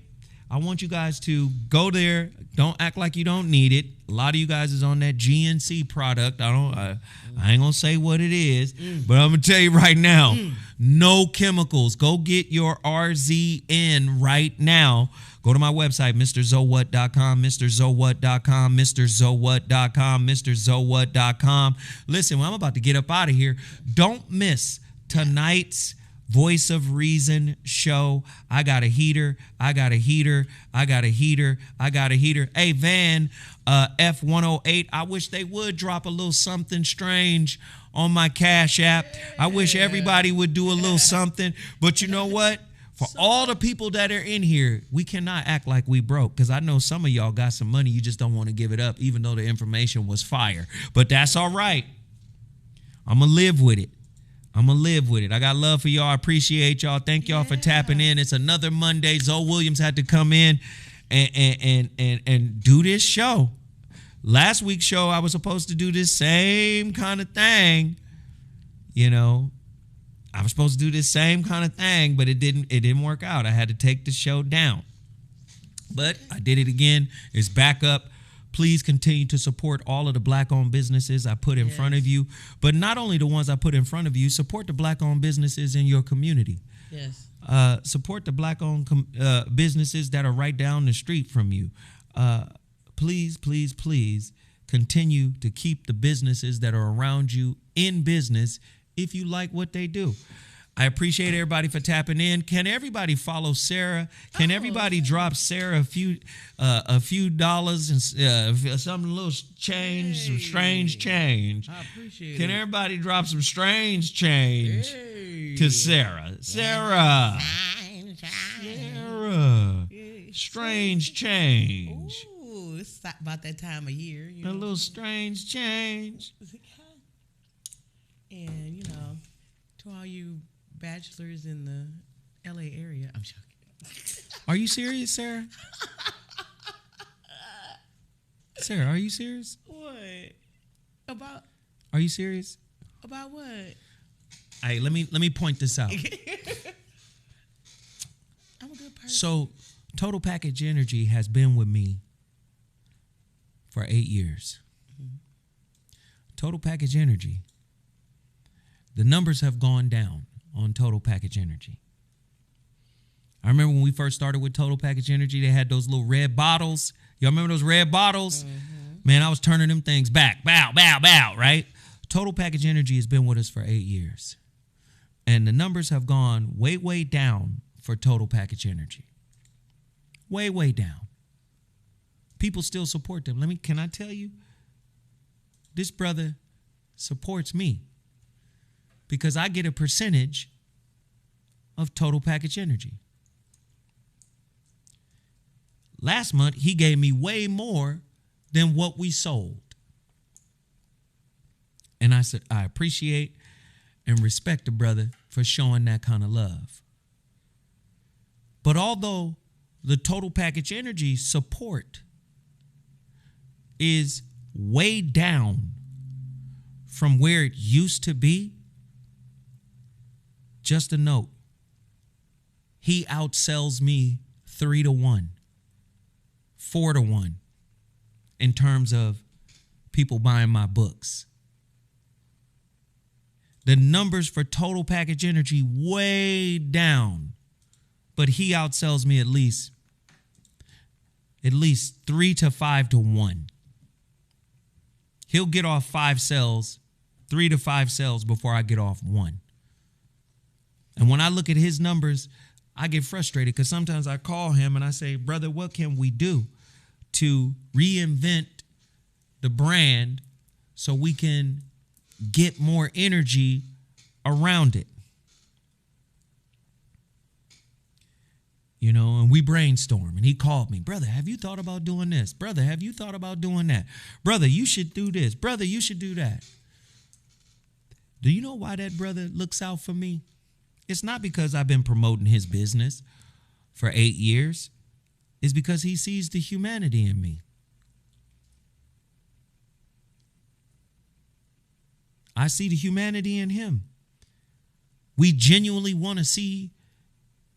I want you guys to go there. Don't act like you don't need it. A lot of you guys is on that GNC product. I ain't gonna say what it is, but I'm gonna tell you right now, no chemicals. Go get your RZN right now. Go to my website, MrZoWhat.com, MrZoWhat.com, MrZoWhat.com, MrZoWhat.com. Listen, when I'm about to get up out of here, don't miss tonight's Voice of Reason show. I got a heater. I got a heater. I got a heater. I got a heater. Hey, Van, F108, I wish they would drop a little something strange on my Cash App. I wish everybody would do a little something. But you know what? For all the people that are in here, we cannot act like we broke, because I know some of y'all got some money. You just don't want to give it up, even though the information was fire. But that's all right. I'm going to live with it. I'm going to live with it. I got love for y'all. I appreciate y'all. Thank y'all for tapping in. It's another Monday. Zoe Williams had to come in and do this show. Last week's show, I was supposed to do this same kind of thing. You know, I was supposed to do this same kind of thing, but it didn't work out. I had to take the show down. But I did it again. It's back up. Please continue to support all of the Black-owned businesses I put in front of you. But not only the ones I put in front of you, support the Black-owned businesses in your community. Yes. Support the Black-owned businesses that are right down the street from you. Please, please, please continue to keep the businesses that are around you in business if you like what they do. I appreciate everybody for tapping in. Can everybody follow Sarah? Can everybody drop Sarah a few dollars and some little change, some strange change? I appreciate it. Can everybody drop some strange change to Sarah? Sarah. Strange change. Ooh, it's about that time of year. You know? A little strange change. And, you know, to all you bachelors in the LA area. I'm joking. Are you serious, Sarah? Sarah, are you serious? What? About? Are you serious? About what? Hey, let me point this out. I'm a good person. So, Total Package Energy has been with me for 8 years. Total Package Energy. The numbers have gone down on Total Package Energy. I remember when we first started with Total Package Energy, they had those little red bottles. Y'all remember those red bottles? Mm-hmm. Man, I was turning them things back. Bow, bow, bow, right? Total Package Energy has been with us for 8 years. And the numbers have gone way, way down for Total Package Energy. Way, way down. People still support them. Can I tell you? This brother supports me because I get a percentage of Total Package Energy. Last month, he gave me way more than what we sold. And I said, I appreciate and respect the brother for showing that kind of love. But although the Total Package Energy support is way down from where it used to be, just a note, he outsells me 3-1, 4-1 in terms of people buying my books. The numbers for Total Package Energy way down, but he outsells me at least 3 to 5 to 1. He'll get off 5 sales, 3 to 5 sales before I get off 1. And when I look at his numbers, I get frustrated because sometimes I call him and I say, brother, what can we do to reinvent the brand so we can get more energy around it? You know, and we brainstorm, and he called me, brother, have you thought about doing this? Brother, have you thought about doing that? Brother, you should do this. Brother, you should do that. Do you know why that brother looks out for me? It's not because I've been promoting his business for 8 years. It's because he sees the humanity in me. I see the humanity in him. We genuinely want to see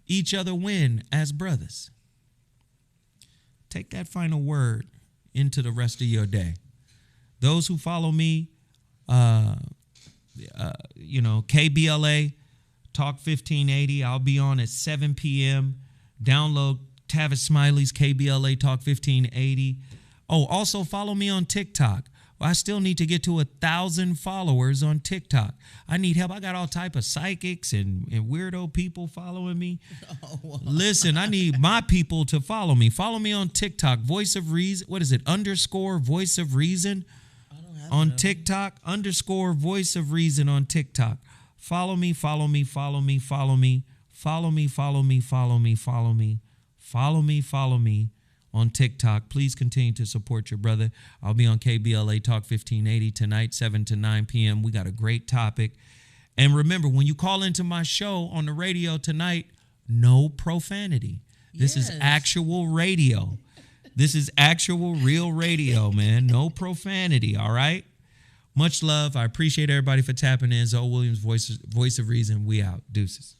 each other win as brothers. Take that final word into the rest of your day. Those who follow me, KBLA Talk 1580. I'll be on at 7 p.m. Download Tavis Smiley's KBLA Talk 1580. Oh, also follow me on TikTok. I still need to get to 1,000 followers on TikTok. I need help. I got all type of psychics and weirdo people following me. Oh, wow. Listen, I need my people to follow me. Follow me on TikTok. Voice of Reason. What is it? _ Voice of Reason on TikTok. _ Voice of Reason on TikTok. Follow me, follow me, follow me, follow me, follow me, follow me, follow me, follow me, follow me, follow me on TikTok. Please continue to support your brother. I'll be on KBLA Talk 1580 tonight, 7 to 9 p.m. We got a great topic. And remember, when you call into my show on the radio tonight, no profanity. This is actual radio. This is actual real radio, man. No profanity, all right? Much love. I appreciate everybody for tapping in. Zoe Williams, Voice of Reason. We out. Deuces.